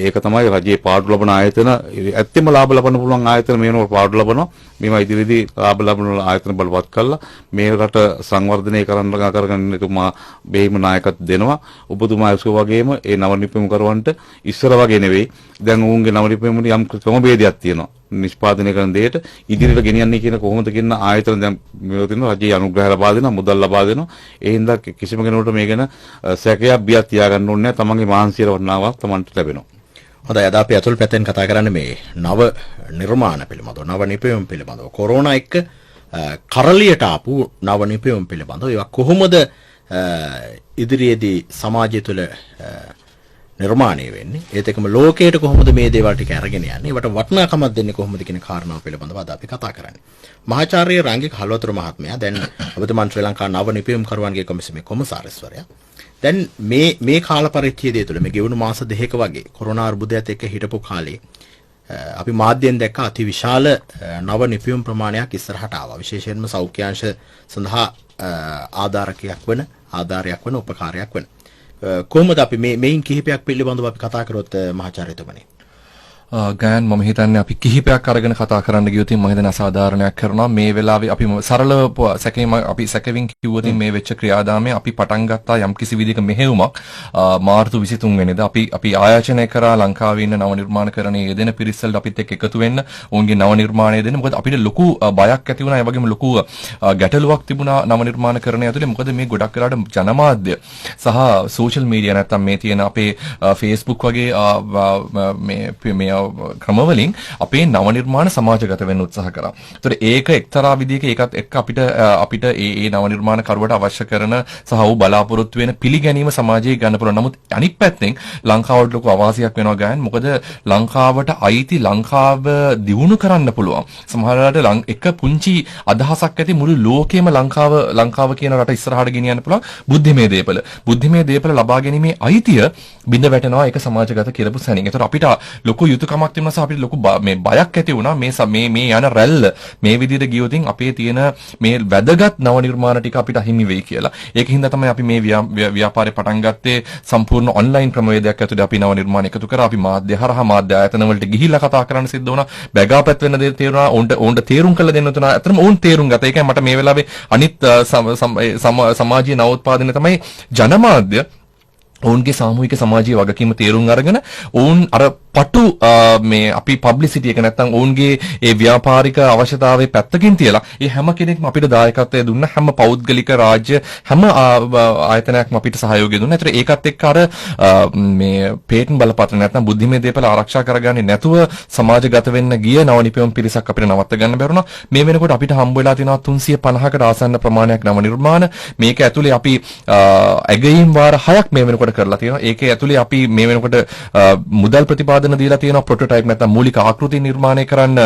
ඒක තමයි රජයේ පාඩු ලබන ආයතන ඇත්තෙම ලාභ ලබන්න පුළුවන් ආයතන මේනෝ පාඩු ලබනවා. මේවා ඉදිරියේදී ලාභ ලබන ආයතන බලවත් කළා මේ රට සංවර්ධනය කරගන්න එතුමා බෙහෙම නායකත්වය දෙනවා. ඔබතුමා ඒක වගේම ඒ නව නිපැයුම් කරවන්ට ඉස්සර වගේ නෙවෙයි. දැන් උන්ගේ නව නිපැයුමේ යම් ක්‍රමවේදයක් තියෙනවා. නිෂ්පාදනය කරන දෙයට ඉදිරියට ගෙනියන්නේ කියන කොහොමද කියන ආයතන දැන් මේවා තියෙනවා. රජයේ අනුග්‍රහය ලබා දෙනවා, මුදල් ලබා දෙනවා. ඒ හින්දා කිසිම කෙනෙකුට මේ ගැන සැකයක් බියක් තියාගන්න ඕනේ නැහැ. තමන්ගේ මානසික වටිනාකමක් තමන්ට ලැබෙනවා. හොඳයි අද අපි අතුල් පැත්තෙන් කතා කරන්නේ මේ නව නිර්මාණ පිළිබඳව, නව නිපැයුම් පිළිබඳව. කොරෝනා එක්ක කරලියට ආපු නව නිපැයුම් පිළිබඳව ඒවා කොහොමද ඉදිරියේදී සමාජය තුළ නිර්මාණය වෙන්නේ, ඒත් එක්කම ලෝකයට කොහොමද මේ දේවල් ටික අරගෙන යන්නේ, ඒවට වටිනාකමක් දෙන්නේ කොහොමද කියන කාරණාව පිළිබඳව අද අපි කතා කරන්නේ. මහාචාර්ය රංගික හල්වතුර මහත්මයා දැන් ඔබතුමන් ශ්‍රී ලංකා නව නිපැයුම් කරුවන්ගේ කොමිසමේ කොමසාරිස්වරයා. දැන් මේ කාල පරිච්ඡේදය තුළ මේ ගෙවුණු මාස දෙකක වගේ කොරෝනා අර්බුදයත් එක්ක හිටපු කාලේ අපි මාධ්‍යෙන් දැක්ක අති විශාල නව නිපැයුම් ප්‍රමාණයක් ඉස්සරහට ආවා. විශේෂයෙන්ම සෞඛ්‍යාංශ සඳහා ආධාරයක් වන උපකාරයක් වන. කොහොමද අපි මේන් කිහිපයක් පිළිබඳව අපි කතා කරොත් මහාචාර්යතුමනි? ගයන් මම හිතන්නේ අපි කිහිපයක් අරගෙන කතා කරන්න ගියොත් මම හිතන්නේ අසාධාරණයක් කරනවා මේ වෙලාවේ අපි සරලව අපි සැකෙමින් කිව්වොත් මේ වෙච්ච ක්‍රියාදාමය අපි පටන් ගත්තා යම්කිසි විදිහක මෙහෙයුමක් මාර්තු 23 වෙනිදා අපි ආයාචනය කරා ලංකාවේ ඉන්න නව නිර්මාණකරණයේ යෙදෙන පිරිසල් අපිත් එක්ක එකතු වෙන්න ඔවුන්ගේ නව නිර්මාණය දෙන්න මොකද අපිට ලොකු බයක් ඇති වුණා ඒ වගේම ලොකු ගැටලුවක් තිබුණා නව නිර්මාණකරණය ඇතුලේ මොකද මේ ගොඩක් වෙලාවට ජනමාධ්‍ය සහ සෝෂල් මීඩියා නැත්තම් මේ තියෙන අපේ Facebook වගේ මේ ක්‍රමවලින් අපේ නව නිර්මාණ සමාජගත වෙන්න උත්සාහ කරා. ඒතර ඒක එක්තරා විදිහක ඒකත් එක්ක අපිට ඒ නව නිර්මාණ කරුවට අවශ්‍ය කරන සහ ਉਹ බලාපොරොත්තු වෙන පිළිගැනීම සමාජයේ ගන්න පුළුවන්. නමුත් අනිත් පැත්තෙන් ලංකාවට ලොකු අවාසියක් වෙනවා ගයන්. මොකද ලංකාවට අයිති ලංකාව දියුණු කරන්න පුළුවන්. සමහරවිට එක පුංචි අදහසක් ඇති මුළු ලෝකෙම ලංකාව කියන රට ඉස්සරහට ගෙනියන්න පුළුවන් බුද්ධිමය දේපල. බුද්ධිමය දේපල ලබා ගැනීමේ අයිතිය බිඳ වැටෙනවා ඒක සමාජගත කියලාපු සැනින්. ඒතර අපිට ලොකු යුතුයකමක් තිබුණා සහ අපිට ලොකු මේ බයක් ඇති වුණා මේ යන රැල්ල මේ විදිහට ගියොතින් අපේ තියෙන මේ වැදගත් නව නිර්මාණ ටික අපිට අහිමි වෙයි කියලා. ඒකින්ද තමයි අපි මේ ව්‍යාපාරේ පටන් ගත්තේ සම්පූර්ණ ඔන්ලයින් ක්‍රමවේදයක් ඇතුළේ අපි නව නිර්මාණ එකතු කරා. අපි මාධ්‍ය හරහා මාධ්‍ය ආයතන වලට ගිහිල්ලා කතා කරන්න සිද්ධ වුණා. බැගාපත් වෙන දේ තේරුණා. ඕන්ට තේරුම් කළ දෙන්න තුනා. අතරම ඕන් තේරුම් ගත්තා. ඒකයි මට මේ වෙලාවේ අනිත් සමාජීය නවෝත්පාදනය තමයි ජනමාධ්‍ය ඔවුන්ගේ සාමූහික සමාජීය වගකීම තේරුම් අරගෙන ඔවුන් අර පටු මේ අපි පබ්ලිසිටි එක නැත්තම් ඔවුන්ගේ ඒ ව්‍යාපාරික අවශ්‍යතාවයේ පැත්තකින් තියලා ඒ හැම කෙනෙක්ම අපිට දායකත්වය දුන්න හැම පෞද්ගලික රාජ්‍ය හැම ආයතනයක්ම අපිට සහයෝගය දුන්නා. ඒතර ඒකත් එක්ක අර මේ පේටන්ට් බලපත්‍ර නැත්තම් බුද්ධිමය දේපල ආරක්ෂා කරගන්නේ නැතුව සමාජගත වෙන්න ගිය නව නිපැයුම් පිරිසක් අපිට නවත්ත ගන්න බැරුණා. මේ වෙනකොට අපිට හම්බ වෙලා තියෙනවා 350කට ආසන්න ප්‍රමාණයක් නව නිර්මාණ. මේක ඇතුලේ අපි ඇගයීම් වාර 6ක් මේ වෙනකොට කරලා තියෙනවා. ඒකේ ඇතුලේ අපි මේ වෙනකොට මුදල් ප්‍රතිපාදන දීලා තියෙනවා ප්‍රොටෝටයිප් නැත්නම් මූලික ආකෘති නිර්මාණය කරන්න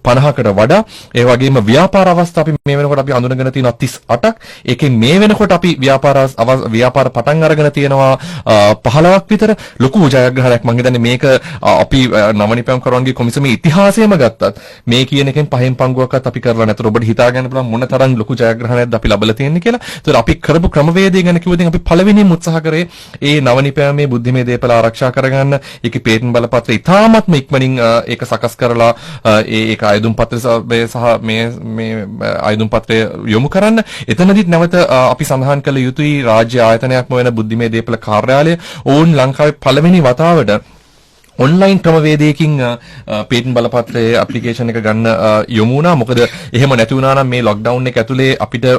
50කට වඩා. ඒ වගේම ව්‍යාපාර අවස්ථා අපි මේ වෙනකොට අපි අඳුනගෙන තියෙනවා 38ක්. ඒකෙන් මේ වෙනකොට අපි ව්‍යාපාර පටන් අරගෙන තියෙනවා 15ක් විතර. ලොකු ජයග්‍රහණයක් මම හිතන්නේ මේක අපි නවනිපැම් කරවන්ගේ කොමිසමේ ඉතිහාසයේම ගත්තත් මේ කියන එකෙන් පහෙන් පංගුවක්වත් අපි කරලා නැතර ඔබට හිතා ගන්න පුළුවන් මොන තරම් ලොකු ජයග්‍රහණයක්ද අපි ලබලා තියෙන්නේ කියලා. ඒතර අපි කරපු ක්‍රමවේදය ගැන කිව්වොත් අපි පළවෙනිම උත්සාහ කරේ ඒ නවනිපැමේ බුද්ධිමය දේපල ආරක්ෂා කරගන්න. ඒකේ පේටන්ට් බලපත්‍ර ඉතාමත්ම ඉක්මනින් ඒක සකස් කරලා ඒක ආයුධම් පත්‍රය සහ මේ ආයුධම් පත්‍රය යොමු කරන්න. එතනදිත් නැවත අපි සඳහන් කළ යුතුයි රාජ්‍ය ආයතනයක්ම වෙන බුද්ධිමය දේපල කාර්යාලය ඕන් ලංකාවේ පළවෙනි වතාවට ඔන්ලයින් ක්‍රමවේදයකින් පේටන්ට් බලපත්‍රයේ ඇප්ලිකේෂන් එක ගන්න යොමු වුණා. මොකද එහෙම නැති වුණා නම් මේ ලොක්ඩවුන් එක ඇතුලේ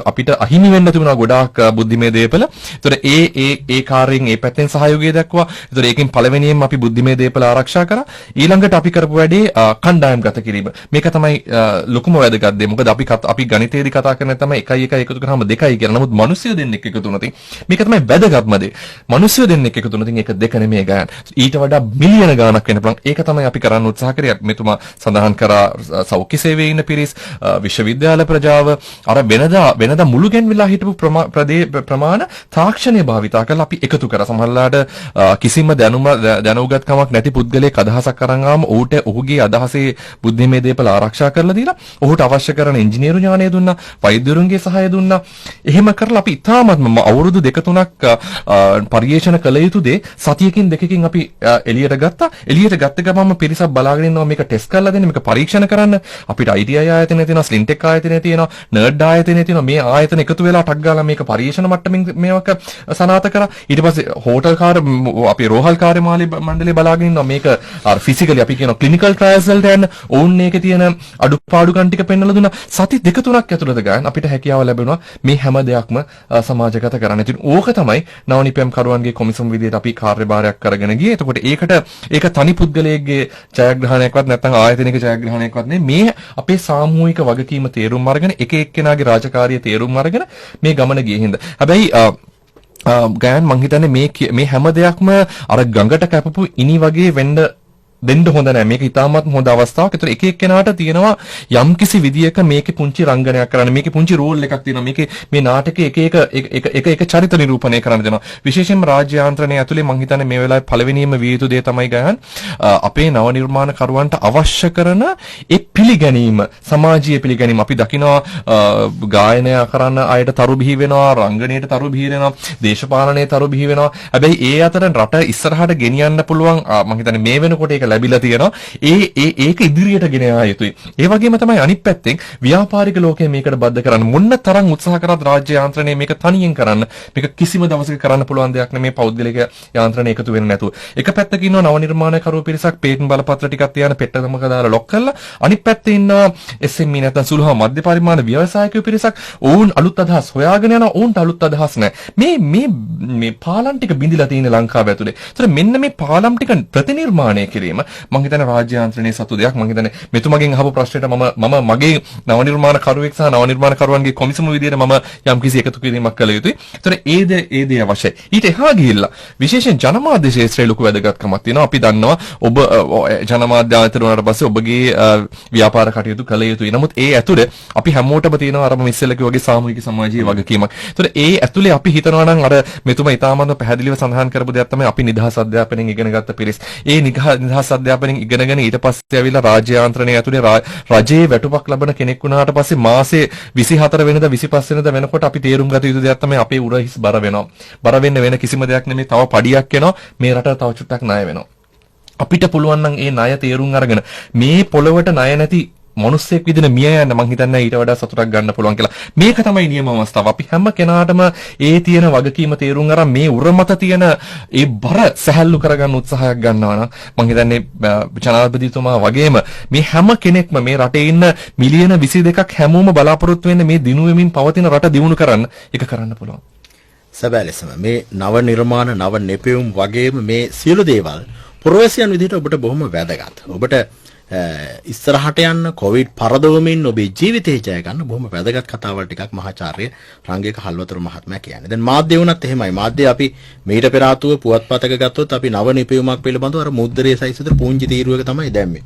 අපිට අහිමි වෙන්න තිබුණා ගොඩාක් බුද්ධිමය දේපල. ඒතර ඒ කාර්යයෙන් ඒ පැත්තෙන් සහයෝගය දක්වා. ඒතර ඒකෙන් පළවෙනියෙන්ම අපි බුද්ධිමය දේපල ආරක්ෂා කරා. ඊළඟට අපි කරපු වැඩේ කණ්ඩායම්ගත කිරීම. මේක තමයි ලොකුම වැදගත් දේ. මොකද අපි ගණිතයේදී කතා කරන්නේ තමයි 1 1 එකතු කරාම 2යි කියලා. නමුත් මිනිස්සු දෙන්නෙක් එකතු වුණොත් මේක තමයි වැදගත්ම දේ. මිනිස්සු දෙන්නෙක් එකතු වුණොත් ඒක 2 නෙමෙයි ගන්න. ඊට වඩා මිලියන ගණන් වෙන්න පුළුවන්. ඒක තමයි අපි කරන්න උත්සාහ කරේ. මෙතුමා සඳහන් කරා සෞඛ්‍ය සේවයේ ඉන්න පිරිස්, විශ්වවිද්‍යාල ප්‍රජාව, අර වෙනදා මුළු ගැන්විලා හිටපු ප්‍රමාණ තාක්ෂණය භාවිතා කරලා අපි එකතු කරා. සමහරලාට කිසිම දැනුගත්කමක් නැති පුද්ගලයෙක් අදහසක් අරන් ආවම ඔහුගේ අදහසේ බුද්ධිමය දේපල ආරක්ෂා කරලා දීලා ඔහුට අවශ්‍ය කරන ඉංජිනේරු ඥානය දුන්නා, වෛද්‍යවරුන්ගේ සහාය දුන්නා. එහෙම කරලා අපි ඉතාමත්ම අවුරුදු 2-3ක් පරිශන කළ යුතු දේ සතියකින් දෙකකින් අපි එළියට ගත්තා. එළියට ගත්ත ගමන්ම පිරිසක් බලාගෙන ඉන්නවා මේක ටෙස්ට් කරලා දෙන්න, මේක පරීක්ෂණ කරන්න. අපිට ITI ආයතනය තියෙනවා, ස්ලින්ටෙක් ආයතනය තියෙනවා, නර්ඩ් ආයතනය තියෙනවා. මේ ආයතන එකතු වෙලා ටක් ගාලා මේක පරීක්ෂණ මට්ටමින් මේවක සනාථ කරා. ඊට පස්සේ හෝටල් අපි රෝහල් කාර්යමාලය මණ්ඩලය බලාගෙන ඉන්නවා මේක අර ෆිසිකලි අපි කියන ක්ලිනිකල් ට්‍රයල්ස් වලට යන්න ඕන් මේකේ තියෙන අඩුපාඩුකම් ටික පෙන්වලා දුන්නා. සති 2-3ක් ඇතුළත ගන්න අපිට හැකියාව ලැබුණා මේ හැම දෙයක්ම සමාජගත කරන්න. ඉතින් ඕක තමයි නවනිපැම් කරුවන්ගේ කොමිසම විදියට අපි කාර්යභාරයක් කරගෙන ගියේ. එතකොට ඒක තනි පුද්ගලයෙක්ගේ ජයග්‍රහණයක්වත් නැත්නම් ආයතනික ජයග්‍රහණයක්වත් නෙමෙයි. මේ අපේ සාමූහික වගකීම තේරුම් අරගෙන එක එක්කෙනාගේ රාජකාරිය තේරුම් අරගෙන මේ ගමන ගියේ හින්දා. හැබැයි ගයන් මං හිතන්නේ මේ හැම දෙයක්ම අර ගඟට කැපපු ඉනි වගේ දෙන්න හොඳ නැහැ. මේක ඉතාමත් හොඳ අවස්ථාවක්. ඒතර එක එක්කෙනාට තියෙනවා යම්කිසි විදියක මේකේ පුංචි රංගනයක් කරන්න. මේකේ පුංචි රෝල් එකක් තියෙනවා. මේකේ මේ නාටකයේ එක චරිත නිරූපණය කරන්න දෙනවා. විශේෂයෙන්ම රාජ්‍ය යාන්ත්‍රණය ඇතුලේ මම හිතන්නේ මේ වෙලාවේ පළවෙනිම විය යුතු දේ තමයි ගයන් අපේ නව නිර්මාණ කරුවන්ට අවශ්‍ය කරන ඒ පිළිගැනීම, සමාජීය පිළිගැනීම. අපි දකිනවා ගායනය කරන්න අයට තරු බිහි වෙනවා, රංගනයට තරු බිහි වෙනවා, දේශපාලනයේ තරු බිහි වෙනවා. හැබැයි ඒ අතර රට ඉස්සරහට ගෙනියන්න පුළුවන් මම හිතන්නේ මේ වෙනකොට ඒක ලැබිලා තියෙනවා. ඒක ඉදිරියට ගෙන යා යුතුයි. ඒ වගේම තමයි අනිත් පැත්තෙන් ව්‍යාපාරික ලෝකයේ මේකට බද්ධ කරන්න මොන්න තරම් උත්සාහ කරත් රාජ්‍ය යාන්ත්‍රණය මේක තනියෙන් කරන්න මේක කිසිම දවසක කරන්න පුළුවන් දෙයක් නෙමේ පෞද්ගලික යාන්ත්‍රණය එකතු වෙන්නේ නැතුව. එක පැත්තක ඉන්නවා නව නිර්මාණකරුවෝ පිරිසක් පේටන්ට් බලපත්‍ර ටිකක් තියාන පෙට්ටමක දාලා ලොක් කරලා අනිත් පැත්තේ ඉන්නවා SME නැත්නම් සුළු හා මධ්‍ය පරිමාණ ව්‍යවසායකයෝ පිරිසක් ඔවුන් අලුත් අදහස් හොයාගෙන යනවා. ඔවුන්ට අලුත් අදහස් නැහැ. මේ පාලම් ටික බිඳිලා තියෙන ලංකාව ඇතුලේ. ඒතර මෙන්න මේ පාලම් ටික ප්‍රතිනිර්මාණය කිරීම මම හිතන්නේ රාජ්‍ය යාන්ත්‍රණයේ සතු දෙයක්. මම හිතන්නේ මෙතුමගෙන් අහපු ප්‍රශ්නෙට මම මගේ නව නිර්මාණ කරුවෙක් සහ නව නිර්මාණ කරුවන්ගේ කොමිසම විදියට මම යම්කිසි එකතු කිරීමක් කළ යුතුයි. ඒතර ඒ දේ අවශ්‍යයි. ඊට එහා ගිහිල්ලා විශේෂයෙන් ජනමාධ්‍ය ශාස්ත්‍රයේ ලොකු වැදගත්කමක් තියෙනවා. අපි දන්නවා ඔබ ජනමාධ්‍ය ආයතන වලට පස්සේ ඔබගේ ව්‍යාපාර කටයුතු කළ යුතුයි. නමුත් ඒ ඇතුලේ අපි හැමෝටම තියෙනවා අර මිස්සෙල්ලක වගේ සාමූහික සමාජීය වගකීමක්. ඒතර ඒ ඇතුලේ අපි හිතනවා නම් අර මෙතුමා ඊටාමත් පැහැදිලිව සඳහන් කරපු දෙයක් තමයි අපි නිදහස් අධ්‍යාපනයෙන් ඉගෙන ගත්ත පිරිස්. ඒ නිදහස් අධ්‍යාපනයෙන් ඉගෙනගෙන ඊට පස්සේ ඇවිල්ලා රාජ්‍ය යාන්ත්‍රණය ඇතුලේ රජයේ වැටුපක් ලබන කෙනෙක් වුණාට පස්සේ මාසේ 24 වෙනිදා 25 වෙනිදා වෙනකොට අපි තේරුම් ගත යුතු දෙයක් තමයි අපේ උරහිස් බර වෙනවා. බර වෙන්න වෙන කිසිම දෙයක් නෙමෙයි තව පඩියක් එනවා. මේ රට තව චුට්ටක් ණය වෙනවා. අපිට පුළුවන් නම් ඒ ණය තේරුම් අරගෙන මේ පොළවට ණය නැති මොනුස්සෙක් විදිහට මිය යන්න මං හිතන්නේ ඊට වඩා සතුටක් ගන්න පුළුවන් කියලා. මේක තමයි නියම අවස්ථාව. අපි හැම කෙනාටම ඒ තියෙන වගකීම තේරුම් අරන් මේ උර මත තියෙන ඒ බර සැහැල්ලු කරගන්න උත්සාහයක් ගන්නවා නම් මං හිතන්නේ ජනාධිපතිතුමා වගේම මේ හැම කෙනෙක්ම මේ රටේ ඉන්න මිලියන 22ක් හැමෝම බලාපොරොත්තු වෙන්නේ මේ දිනුවෙමින් පවතින රට දියුණු කරන්න. ඒක කරන්න පුළුවන්. සැබෑ ලෙසම මේ නව නිර්මාණ නව නෙපෙවුම් වගේම මේ සියලු දේවල් පුරවැසියන් විදිහට ඔබට බොහොම වැදගත්. ඔබට ඉස්සරහට යන්න කොවිඩ් පරදවමින් ඔබේ ජීවිතේ ජය ගන්න බොහොම වැදගත් කතාවල් ටිකක් මහාචාර්ය රංගේක හල්වතර මහත්මයා කියන්නේ. දැන් මාධ්‍ය වුණත් එහෙමයි. මාධ්‍ය අපි මීට පෙර ආතුව පුවත්පතක ගත්තොත් අපි නව නිපැයුමක් පිළිබඳව අර මුද්‍රයේ සයිස් විතර පුංචි තීරුවක තමයි දැම්මේ.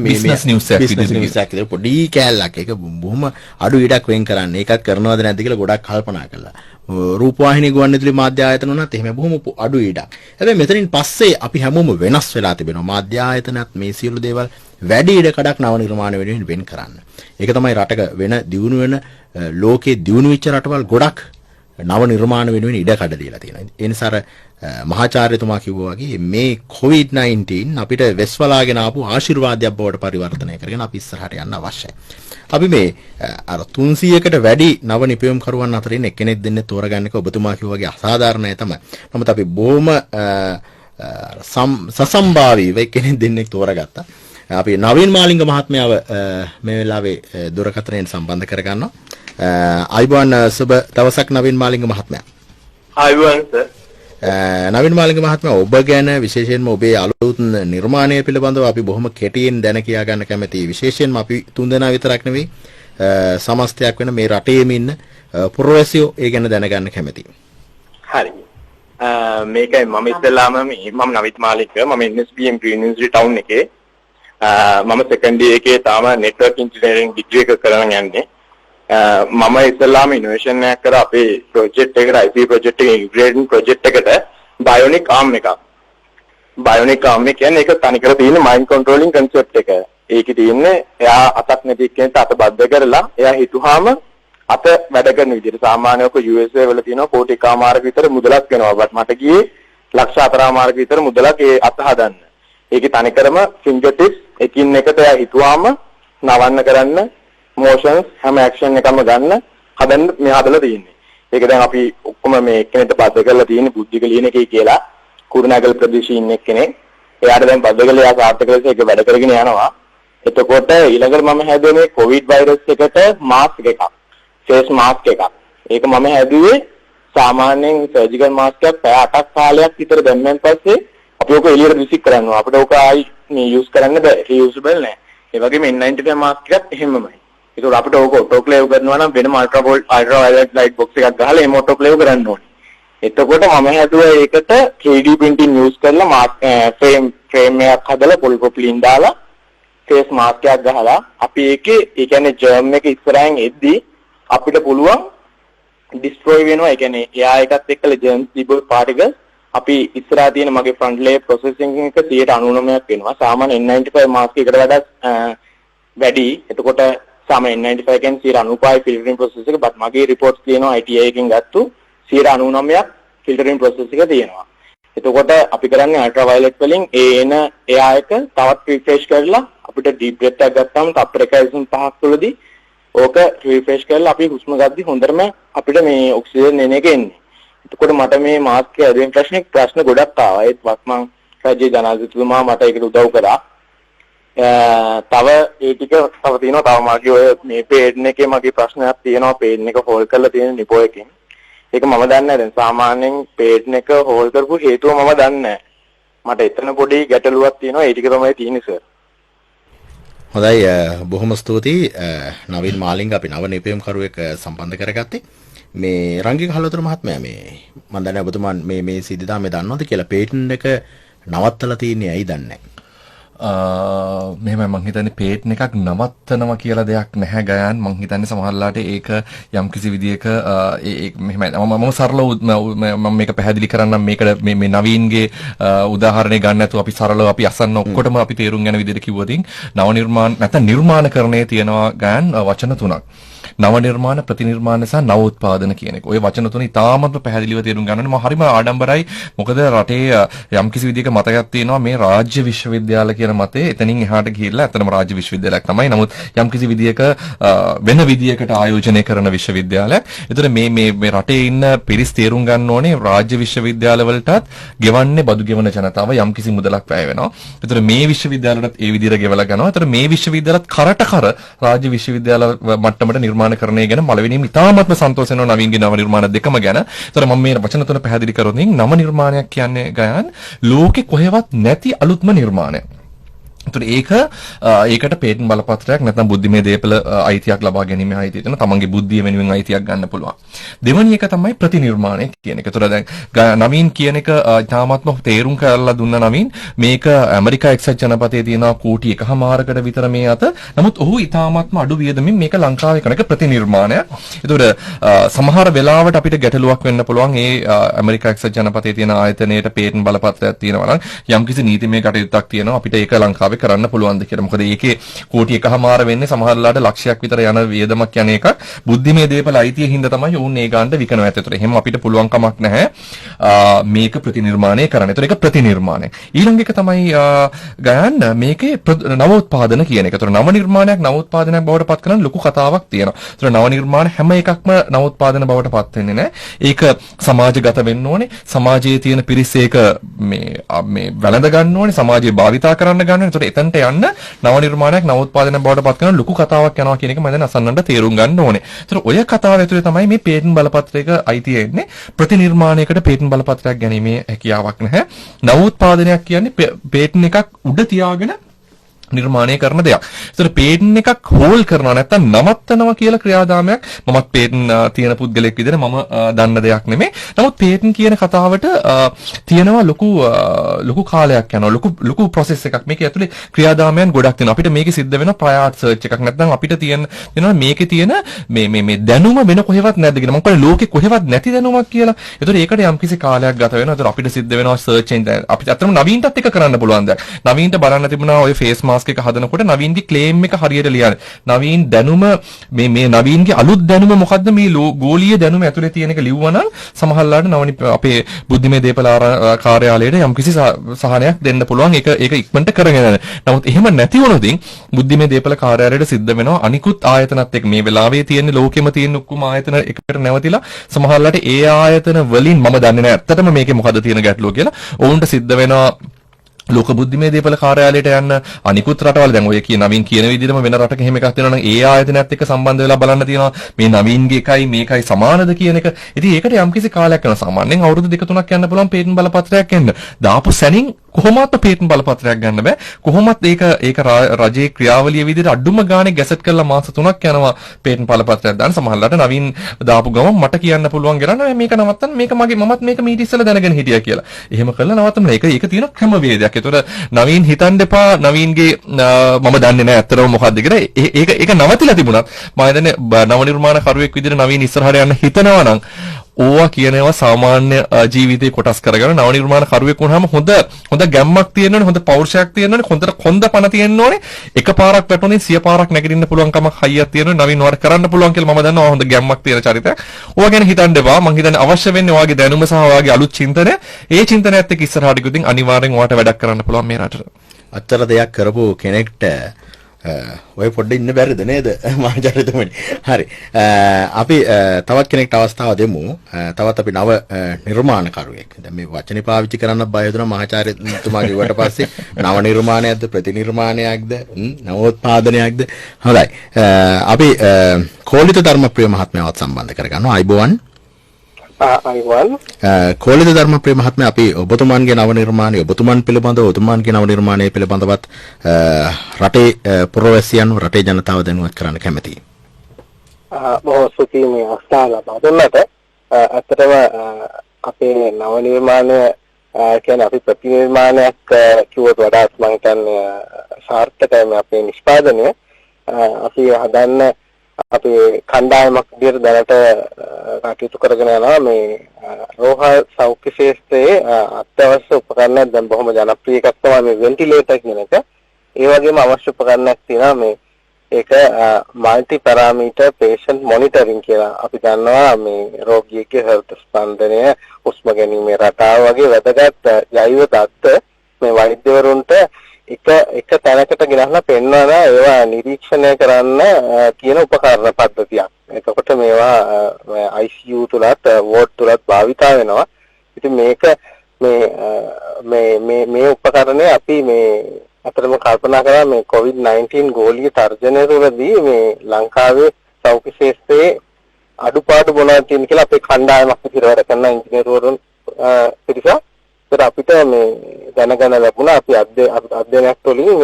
බිස්නස් නිවුස් එකක් විතර පොඩි කෑල්ලක්. ඒක බොහොම අඩු ඉඩක් වෙන් කරන්නේ. ඒකත් කරනවද නැද්ද කියලා ගොඩක් කල්පනා කළා. රූපවාහිනී ගුවන්විදුලි මාධ්‍ය ආයතන උනත් එහෙම බොහොම අඩු ඉඩක්. හැබැයි මෙතනින් පස්සේ අපි හැමෝම වෙනස් වෙලා තිබෙනවා. මාධ්‍ය ආයතනත් මේ සියලු දේවල් වැඩි ඉඩ කඩක් නව නිර්මාණ වෙනුවෙන් වෙන් කරන්න. ඒක තමයි රටක වෙන දියුණු වෙන ලෝකේ දියුණු වෙච්ච රටවල් ගොඩක් නව නිර්මාණ වෙනුවෙන් ඉඩ කඩ දීලා තියෙනවා. ඒ නිසා මහාචාර්යතුමා කිව්වා වගේ මේ COVID-19 අපිට වෙස්වලාගෙන ආපු ආශිර්වාදයක් බවට පරිවර්තනය කරගෙන අපි ඉස්සරහට යන්න අවශ්‍යයි. අපි මේ අර 300කට වැඩි නව නිපැයුම් කරුවන් අතරින් එක්කෙනෙක් දෙන්නේ තෝරගන්න එක ඔබතුමා කිව්වා වගේ අසාධාරණයි තමයි. නමුත් අපි බොහොම සසම්භාවීව එක්කෙනෙක් දෙන්නෙක් තෝරගත්තා. අපි නවීන් මාලිංග මහත්මයාව මේ වෙලාවේ දුරකථනයෙන් සම්බන්ධ කරගන්නවා. අයිබෝන් සුබ දවසක් නවීන් මාලිංග මහත්මයා. අයිබෝන් සර්. නවීන් මාලිංග මහත්මයා ඔබ ගැන විශේෂයෙන්ම ඔබේ අලුත් නිර්මාණය පිළිබඳව අපි බොහොම කෙටියෙන් දැන කියා ගන්න කැමැතියි. විශේෂයෙන්ම අපි තුන්දෙනා විතරක් නෙවෙයි සමස්තයක් වෙන මේ රටේම ඉන්න පුරවැසියෝ ඒ ගැන දැනගන්න කැමැතියි. හරි. මේකයි මම ඉස්සෙල්ලාම මම නවීන් මාලිංග මම NSBM යුනිවර්සිටි ටවුන් එකේ මම සෙකන්ඩ් ඉයර් එකේ තාම නෙට්වර්ක් ඉන්ජිනියරින් ඩිග්‍රී එක කරගෙන යන්නේ. මම ඉස්සෙල්ලාම ඉනෝවේෂන් එකක් කර අපේ ප්‍රොජෙක්ට් එකට IP ප්‍රොජෙක්ට් එකේ ඉන්ටිග්‍රේටින් ප්‍රොජෙක්ට් එකට බයොනික් ආර්ම් එකක්. බයොනික් ආර්ම් එක කියන්නේ ඒක තනිකර තියෙන මයින්ඩ් කන්ට්‍රෝලින් කන්සෙප්ට් එක. ඒකේ තියෙන්නේ එයා අතක් නැති කෙනෙක්ට අත බද්ධ කරලා එයා හිතුවාම අත වැඩ කරන විදිහට සාමාන්‍යව USA වල තියෙනවා කෝටි කමාරක විතර මුදලක් වෙනවා. බට් මට ගියේ ලක්ෂ 4මාරක විතර මුදලක් ඒ අත හදන්න. ඒකේ තනිකරම ෆින්ගර් ටිප්ස් එකින් එකට එයා හිතුවාම නවන්න කරන්න මොෂන්ස් හැම ඇක්ෂන් එකම ගන්න හදන්න මේ හදලා තියෙන්නේ. ඒක දැන් අපි ඔක්කොම මේ එක්කෙනෙක්ට බද්ධ කරලා තියෙන්නේ බුද්ධික ලියන එකේ කියලා කුරුණෑගල ප්‍රදේශයේ ඉන්න එක්කෙනෙක්. එයාට දැන් බද්ධ කරලා එයා සාර්ථක ලෙස ඒක වැඩ කරගෙන යනවා. එතකොට ඊළඟට මම හැදුවේ කොවිඩ් වෛරස් එකට මාස්ක් එකක්. ෆේස් මාස්ක් එකක්. ඒක මම හැදුවේ සාමාන්‍යයෙන් සර්ජිකල් මාස්ක් එකක් පැය 8ක් කාලයක් විතර දැම්මෙන් පස්සේ අපි ඔක එළියට විසික් කරනවා. අපිට ඔක ආයි මේ යූස් කරන්න බෑ. රියුසබල් නෑ. ඒ වගේම N95 මාස්ක් එකත් එහෙමමයි. ඒක අපිට ඕක ඔටෝක්ලේව් කරනවා නම් වෙනම අල්ට්‍රාවයලට් ලයිට් බොක්ස් එකක් ගහලා එහෙම ඔටෝක්ලේව් කරන්න ඕනේ. එතකොට මම හැදුවා ඒකට 3D printing use කරලා ෆ්‍රේම් එකක් හදලා පොලිප්‍රොපිලින් දාලා ෆේස් මාස්ක් එකක් ගහලා අපි ඒකේ ඒ කියන්නේ ජර්ම් එක ඉස්සරහින් එද්දි අපිට පුළුවන් ඩිස්ට්‍රොයි වෙනවා. ඒ කියන්නේ එයා එකත් එක්කලා ජර්ම්ස් තිබුණු පාටිකල්ස් අපි ඉස්සරහා තියෙන මගේ ෆ්‍රන්ට් ලේයර් ප්‍රොසෙසිං එක 99ක් වෙනවා. සාමාන්‍ය N95 මාස්ක් එකකට වඩා වැඩි. එතකොට සාමාන්‍ය N95 කියන්නේ 95 ෆිල්ටරින් ප්‍රොසෙස් එක. බත් මගේ රිපෝට්ස් තියෙනවා ITI එකෙන් ගත්තු 99ක් ෆිල්ටරින් ප්‍රොසෙස් එක තියෙනවා. එතකොට අපි කරන්නේ අල්ට්‍රාවයලට් වලින් එන එයායක තවත් රිෆ්‍රෙෂ් කරලා අපිට ඩීප් බ්‍රෙත් එකක් ගත්තාම තප්පර 1.5ක් තුළදී ඕක රිෆ්‍රෙෂ් කරලා අපි හුස්ම ගද්දි හොඳටම අපිට මේ ඔක්සිජන් එන එක එන්නේ. එතකොට මට මේ මාස්ක් එක ඇදෙන ප්‍රශ්න ගොඩක් ආවා. ඒත් වත්මන් රාජ්‍ය ජනාධිපතිතුමා මට ඒකට උදව් කරා. තව ඒ ටික තව තියෙනවා. තව මගේ ඔය මේ පේඩ් එකේ මගේ ප්‍රශ්නයක් තියෙනවා. පේඩ් එක හෝල් කරලා තියෙන නිපෝ එකෙන්. ඒක මම දන්නේ නැහැ. දැන් සාමාන්‍යයෙන් පේඩ් එක හෝල් කරපු හේතුව මම දන්නේ නැහැ. මට එතන පොඩි ගැටලුවක් තියෙනවා. ඒ ටික තමයි තියෙන්නේ සර්. හොඳයි බොහොම ස්තුතියි නවීන් මාලිංග අපි නව නිපැයුම්කරුවෙක් සම්බන්ධ කරගත්තේ. මේ රංගික හලතර මහත්මයා මේ මම දන්නේ ඔබතුමා මේ සිද්ධිතා මේ දන්නවද කියලා පේටන්ට් එක නවත්තලා තියෙන්නේ ඇයි දන්නේ නැහැ. මෙහෙම මං හිතන්නේ පේටන් එකක් නවත්තනවා කියලා දෙයක් නැහැ ගයන්. මං හිතන්නේ සමහරලාට ඒක යම්කිසි විදියක මෙහෙමයි මම සරලව මම මේක පැහැදිලි කරන්නම්. මේකට මේ නවීන්ගේ උදාහරණය ගන්න නැතුව අපි සරලව අපි අසන්න ඔක්කොටම අපි තේරුම් ගන්න විදිහට කිව්වොතින් නව නිර්මාණ නැත්නම් නිර්මාණකරණයේ තියෙනවා ගයන් වචන තුනක්. නව නිර්මාණ ප්‍රතිනිර්මාණ සහ නව උත්පාදන කියන එක. ওই වචන තුන ඉතාමත්ම පැහැදිලිව තේරුම් ගන්න ඕනේ. මම හරිම ආඩම්බරයි. මොකද රටේ යම්කිසි විදිහක මතකයක් තියෙනවා මේ රාජ්‍ය විශ්වවිද්‍යාල කියන මතේ එතනින් එහාට ගිහිල්ලා ඇත්තටම රාජ්‍ය විශ්වවිද්‍යාලයක් තමයි. නමුත් යම්කිසි විදිහක වෙන විදිහකට ආයෝජනය කරන විශ්වවිද්‍යාලයක්. ඒතර මේ රටේ ඉන්න පිරිස් තේරුම් ගන්න ඕනේ රාජ්‍ය විශ්වවිද්‍යාල වලටත් ගෙවන්නේ බදු ගෙවන ජනතාව යම්කිසි මුදලක් වැය වෙනවා. ඒතර මේ විශ්වවිද්‍යාලවලට ඒ විදිහට ගෙවලා ගන්නවා. ඒතර මේ විශ්වවිද්‍යාලත් කරට කර රාජ්‍ය විශ්වවිද්‍යාල මට්ටමට නිර්මාණකරණය ගැන මළවෙනිම ඉතාමත්ම සන්තෝෂ වෙනවා නවීන්ගේ නව නිර්මාණ දෙකම ගැන. ඒතර මම මේ වචන තුන පැහැදිලි කරොත් නව නිර්මාණයක් කියන්නේ ගයන් ලෝකේ කොහෙවත් නැති අලුත්ම නිර්මාණයක්. ඒකට පේටන් බලපත්‍රයක් නැත්නම් බුද්ධිමය දේපල අයිතියක් ලබා ගැනීම අයිතිය තියෙන තමන්ගේ බුද්ධිය වෙනුවෙන් අයිතියක් ගන්න පුළුවන්. දෙවැනි එක තමයි ප්‍රතිනිර්මාණය කියන එක. ඒතර දැන් නවීන් කියන එක තාමත්ම තේරුම් කරලා දුන්න නවීන් මේක ඇමරිකා එක්සත් ජනපදයේ තියෙන කෝටි 1.5කට විතර මේ අත. නමුත් ඔහු ඊටාත්ම අඩු වියදමින් මේක ලංකාවේ කරන එක ප්‍රතිනිර්මාණයක්. ඒතර සමහර වෙලාවට අපිට ගැටලුවක් වෙන්න පුළුවන් මේ ඇමරිකා එක්සත් ජනපදයේ තියෙන ආයතනයේට පේටන් බලපත්‍රයක් තියෙනවා නම් යම්කිසි නීතිමය කටයුත්තක් තියෙනවා අපිට ඒක ලංකාවේ කරන්න පුළුවන්ද කියලා. මොකද ඒකේ කෝටි 1.5 වෙන්නේ සමහරලාට ලක්ෂයක් විතර යන වියදමක් යන එකක්. බුද්ධිමය දේපල අයිතිය හින්දා තමයි ඕන් ඒ ගානට විකනවා. ඒතර එහෙම අපිට පුළුවන් කමක් නැහැ මේක ප්‍රතිනිර්මාණය කරන්න. ඒතර ඒක ප්‍රතිනිර්මාණය. ඊළඟ එක තමයි ගයන් මේකේ නව උත්පාදන කියන එක. ඒතර නව නිර්මාණයක් නව උත්පාදනයක් බවට පත් කරන ලොකු කතාවක් තියෙනවා. ඒතර නව නිර්මාණ හැම එකක්ම නව උත්පාදන බවට පත් වෙන්නේ නැහැ. ඒක සමාජගත වෙන්න ඕනේ. සමාජයේ තියෙන පිරිස ඒක මේ වැළඳ ගන්න ඕනේ. සමාජයේ භාවිතා කරන්න ගන්න ඕනේ. එතනට යන්න නව නිර්මාණයක් නව උත්පාදනයක් බවට පත් කරන ලොකු කතාවක් යනවා කියන එක මම දැන් අසන්නන්ට තේරුම් ගන්න ඕනේ. ඒතර ඔය කතාව ඇතුලේ තමයි මේ පේටන් බලපත්‍රයක අයිතිය එන්නේ. ප්‍රතිනිර්මාණයකට පේටන් බලපත්‍රයක් ගැනීමේ හැකියාවක් නැහැ. නව උත්පාදනයක් කියන්නේ පේටන් එකක් උඩ තියාගෙන නිර්මාණය කරන දෙයක්. ඒතර පේටන් එකක් හෝල් කරනවා නැත්නම් නවත්තනවා කියලා ක්‍රියාදාමයක් මමත් පේටන් තියෙන පුද්ගලෙක් විදිහට මම දන්න දෙයක් නෙමෙයි. නමුත් පේටන් කියන කතාවට තියෙනවා ලොකු කාලයක් යනවා. ලොකු process එකක්. මේකේ ඇතුලේ ක්‍රියාදාමයන් ගොඩක් තියෙනවා. අපිට මේකේ සිද්ධ වෙන ප්‍රයාත් සර්ච් එකක් නැත්නම් අපිට තියෙනවා මේකේ තියෙන මේ දැනුම වෙන කොහෙවත් නැද්ද කියලා. මම කියන්නේ ලෝකේ කොහෙවත් නැති දැනුමක් කියලා. ඒතර ඒකට යම්කිසි කාලයක් ගත වෙනවා. ඒතර අපිට සිද්ධ වෙනවා සර්ච් එකෙන් අපිට අතරම නවීන්ටත් එක කරන්න පුළුවන් දෙයක්. නවීන්ට බලන්න තිබුණා ඔය ෆේස් මාස්ක් එක හදනකොට නවීන්ගේ ක්ලේම් එක හරියට ලියන්න. නවීන් දැනුම මේ නවීන්ගේ අලුත් දැනුම මොකද්ද මේ ගෝලීය දැනුම ඇතුලේ තියෙන එක ලිව්වනම් සමහරලාට අපේ බුද්ධිමය දේපල කාර්යාලයට යම්කිසි සහනයක් දෙන්න පුළුවන්. ඒක ඉක්මනට කරගෙන යන්න. නමුත් එහෙම නැති වුණොතින් බුද්ධිමය දේපල කාර්යාලයට සිද්ධ වෙනවා අනිකුත් ආයතනත් එක්ක මේ වෙලාවේ තියෙන ලෝකෙම තියෙන ඔක්කොම ආයතන එකට නැවතිලා සමහරලාට ඒ ආයතන වලින් මම දන්නේ නැහැ ඇත්තටම මේකේ මොකද්ද තියෙන ගැටලුව කියලා. ඔවුන්ට සිද්ධ වෙනවා ලෝක බුද්ධිමය දේපල කාර්යාලයට යන්න අනිකුත් රටවල දැන් ඔය නවීන් කියන විදිහටම වෙන රටක එහෙම එකක් තියෙනවා නම් ඒ ආයතනයත් එක්ක සම්බන්ධ වෙලා බලන්න තියෙනවා මේ නවීන්ගේ එකයි මේකයි සමානද කියන එක. ඉතින් ඒකට යම්කිසි කාලයක් යනවා. සාමාන්‍යයෙන් අවුරුදු 2-3ක් යන්න පුළුවන් පේටන් බලපත්‍රයක් එන්න. දාපු සැනින් කොහොමවත් පේටන් බලපත්‍රයක් ගන්න බෑ. කොහොමත් ඒක රජයේ ක්‍රියාවලිය විදිහට අඩුම ගානේ ගැසට් කරලා මාස 3ක් යනවා පේටන් බලපත්‍රයක් දාන්න. සමහරවිට නවීන් දාපු ගමන් මට කියන්න පුළුවන් ගරන්න මේක නවත්තන්න මේක මමත් මේක මීට ඉස්සෙල්ලා දැනගෙන හිටියා කියලා. එහෙම කළා නවත්තන්න. ඒක තියෙන ක්‍රමවේදයක්. ඒතර නවීන් හිතන්න එපා නවීන්ගේ මම දන්නේ නැහැ අත්‍තරම මොකද්ද කියලා. ඒක නවතිලා තිබුණත් මම හිතන්නේ නව නිර්මාණ කරුවෙක් විදිහට නවීන් ඉස්සරහට යන්න හිතනවා නම් ඕවා කියනවා සාමාන්‍ය ජීවිතේ කොටස් කරගෙන නව නිර්මාණ කරුවෙක් වුණාම හොඳ ගැම්මක් තියෙන්න ඕනේ, හොඳ පෞරුෂයක් තියෙන්න ඕනේ, හොඳට කොන්ද පණ තියෙන්න ඕනේ. එකපාරක් වැටුනේ 100 පාරක් නැගිටින්න පුළුවන් කමක් හයියක් තියෙන නවීන වර කරන්න පුළුවන් කියලා මම දන්නවා. හොඳ ගැම්මක් තියෙන චරිතයක්. ඕවා ගැන හිතන්න එපා. මම හිතන්නේ අවශ්‍ය වෙන්නේ ඔයාගේ දැනුම සහ ඔයාගේ අලුත් චින්තනය. ඒ චින්තනයත් එක්ක ඉස්සරහට ගිහින් අනිවාර්යෙන් ඔයාට වැඩක් කරන්න පුළුවන් මේ රටට. අත්තර දෙයක් කරපු කෙනෙක්ට ඔය පොඩ්ඩ ඉන්න බැරිද නේද මහාචාර්යතුමනි? හරි. අපි තවත් කෙනෙක්ට අවස්ථාව දෙමු. තවත් අපි නව නිර්මාණකරුවෙක්. දැන් මේ වචනේ පාවිච්චි කරන්න බය වෙනවා මහාචාර්යතුමා කිව්වට පස්සේ නව නිර්මාණයක්ද ප්‍රතිනිර්මාණයක්ද නවෝත්පාදනයක්ද? හොඳයි. අපි කෝලිත ධර්මප්‍රිය මහත්මයාවත් සම්බන්ධ කරගන්නවා. අයිබෝවන්. අයිවන් කෝලිත ධර්මප්‍රිය මහත්මයා අපි ඔබතුමන්ගේ නව නිර්මාණය ඔබතුමන් පිළිබඳව ඔබතුමන්ගේ නව නිර්මාණය පිළිබඳවත් රටේ පුරවැසියන් රටේ ජනතාව දැනුවත් කරන්න කැමැතියි. බොහෝ ස්තුතියි මේ අවස්ථාව ලබා දුන්නට. අතරම අපේ නව නිර්මාණය කියන්නේ අපි ප්‍රතිනිර්මාණයක් කිව්වට වඩා මම හිතන්නේ සාර්ථකයි මේ අපේ නිෂ්පාදනය. අපි හදන්න අපේ කණ්ඩායමක් විදිහට දැනට කටයුතු කරගෙන යනවා මේ රෝහල් සෞඛ්‍ය ශාස්ත්‍රයේ අත්‍යවශ්‍ය උපකරණයක් දැන් බොහොම ජනප්‍රිය එකක් තමයි මේ වෙන්ටිලේටර් කියන එක. ඒ වගේම අවශ්‍ය උපකරණයක් තියෙනවා මේ ඒක মালටි පැරාමීටර් පේෂන්ට් මොනිටරින් කියලා. අපි දන්නවා මේ රෝගියෙකුගේ හෘද ස්පන්දනය, හුස්ම ගැනීමේ රටාව වගේ වැදගත් ජෛව දත්ත මේ වෛද්‍යවරුන්ට එක තැනකට ගෙනහලා පෙන්වන ඒවා නිරීක්ෂණය කරන්න තියෙන උපකරණ පද්ධතියක්. එතකොට මේවා ICU තුලත් වෝඩ් තුලත් භාවිතා වෙනවා. ඉතින් මේක මේ උපකරණය අපි මේ අතරම කල්පනා කරා මේ COVID-19 ගෝලීය තර්ජනය තුළදී මේ ලංකාවේ සෞඛ්‍ය ශාස්ත්‍රයේ අඩුපාඩු මොනවද තියෙන කියලා අපේ කණ්ඩායමක් විතර වැඩ කරන ඉංජිනේරුවරුන් පිරිසක් ඒත් අපිට මේ දැනගන්න ලැබුණා අපි අධ්‍යයනයක් තුළින්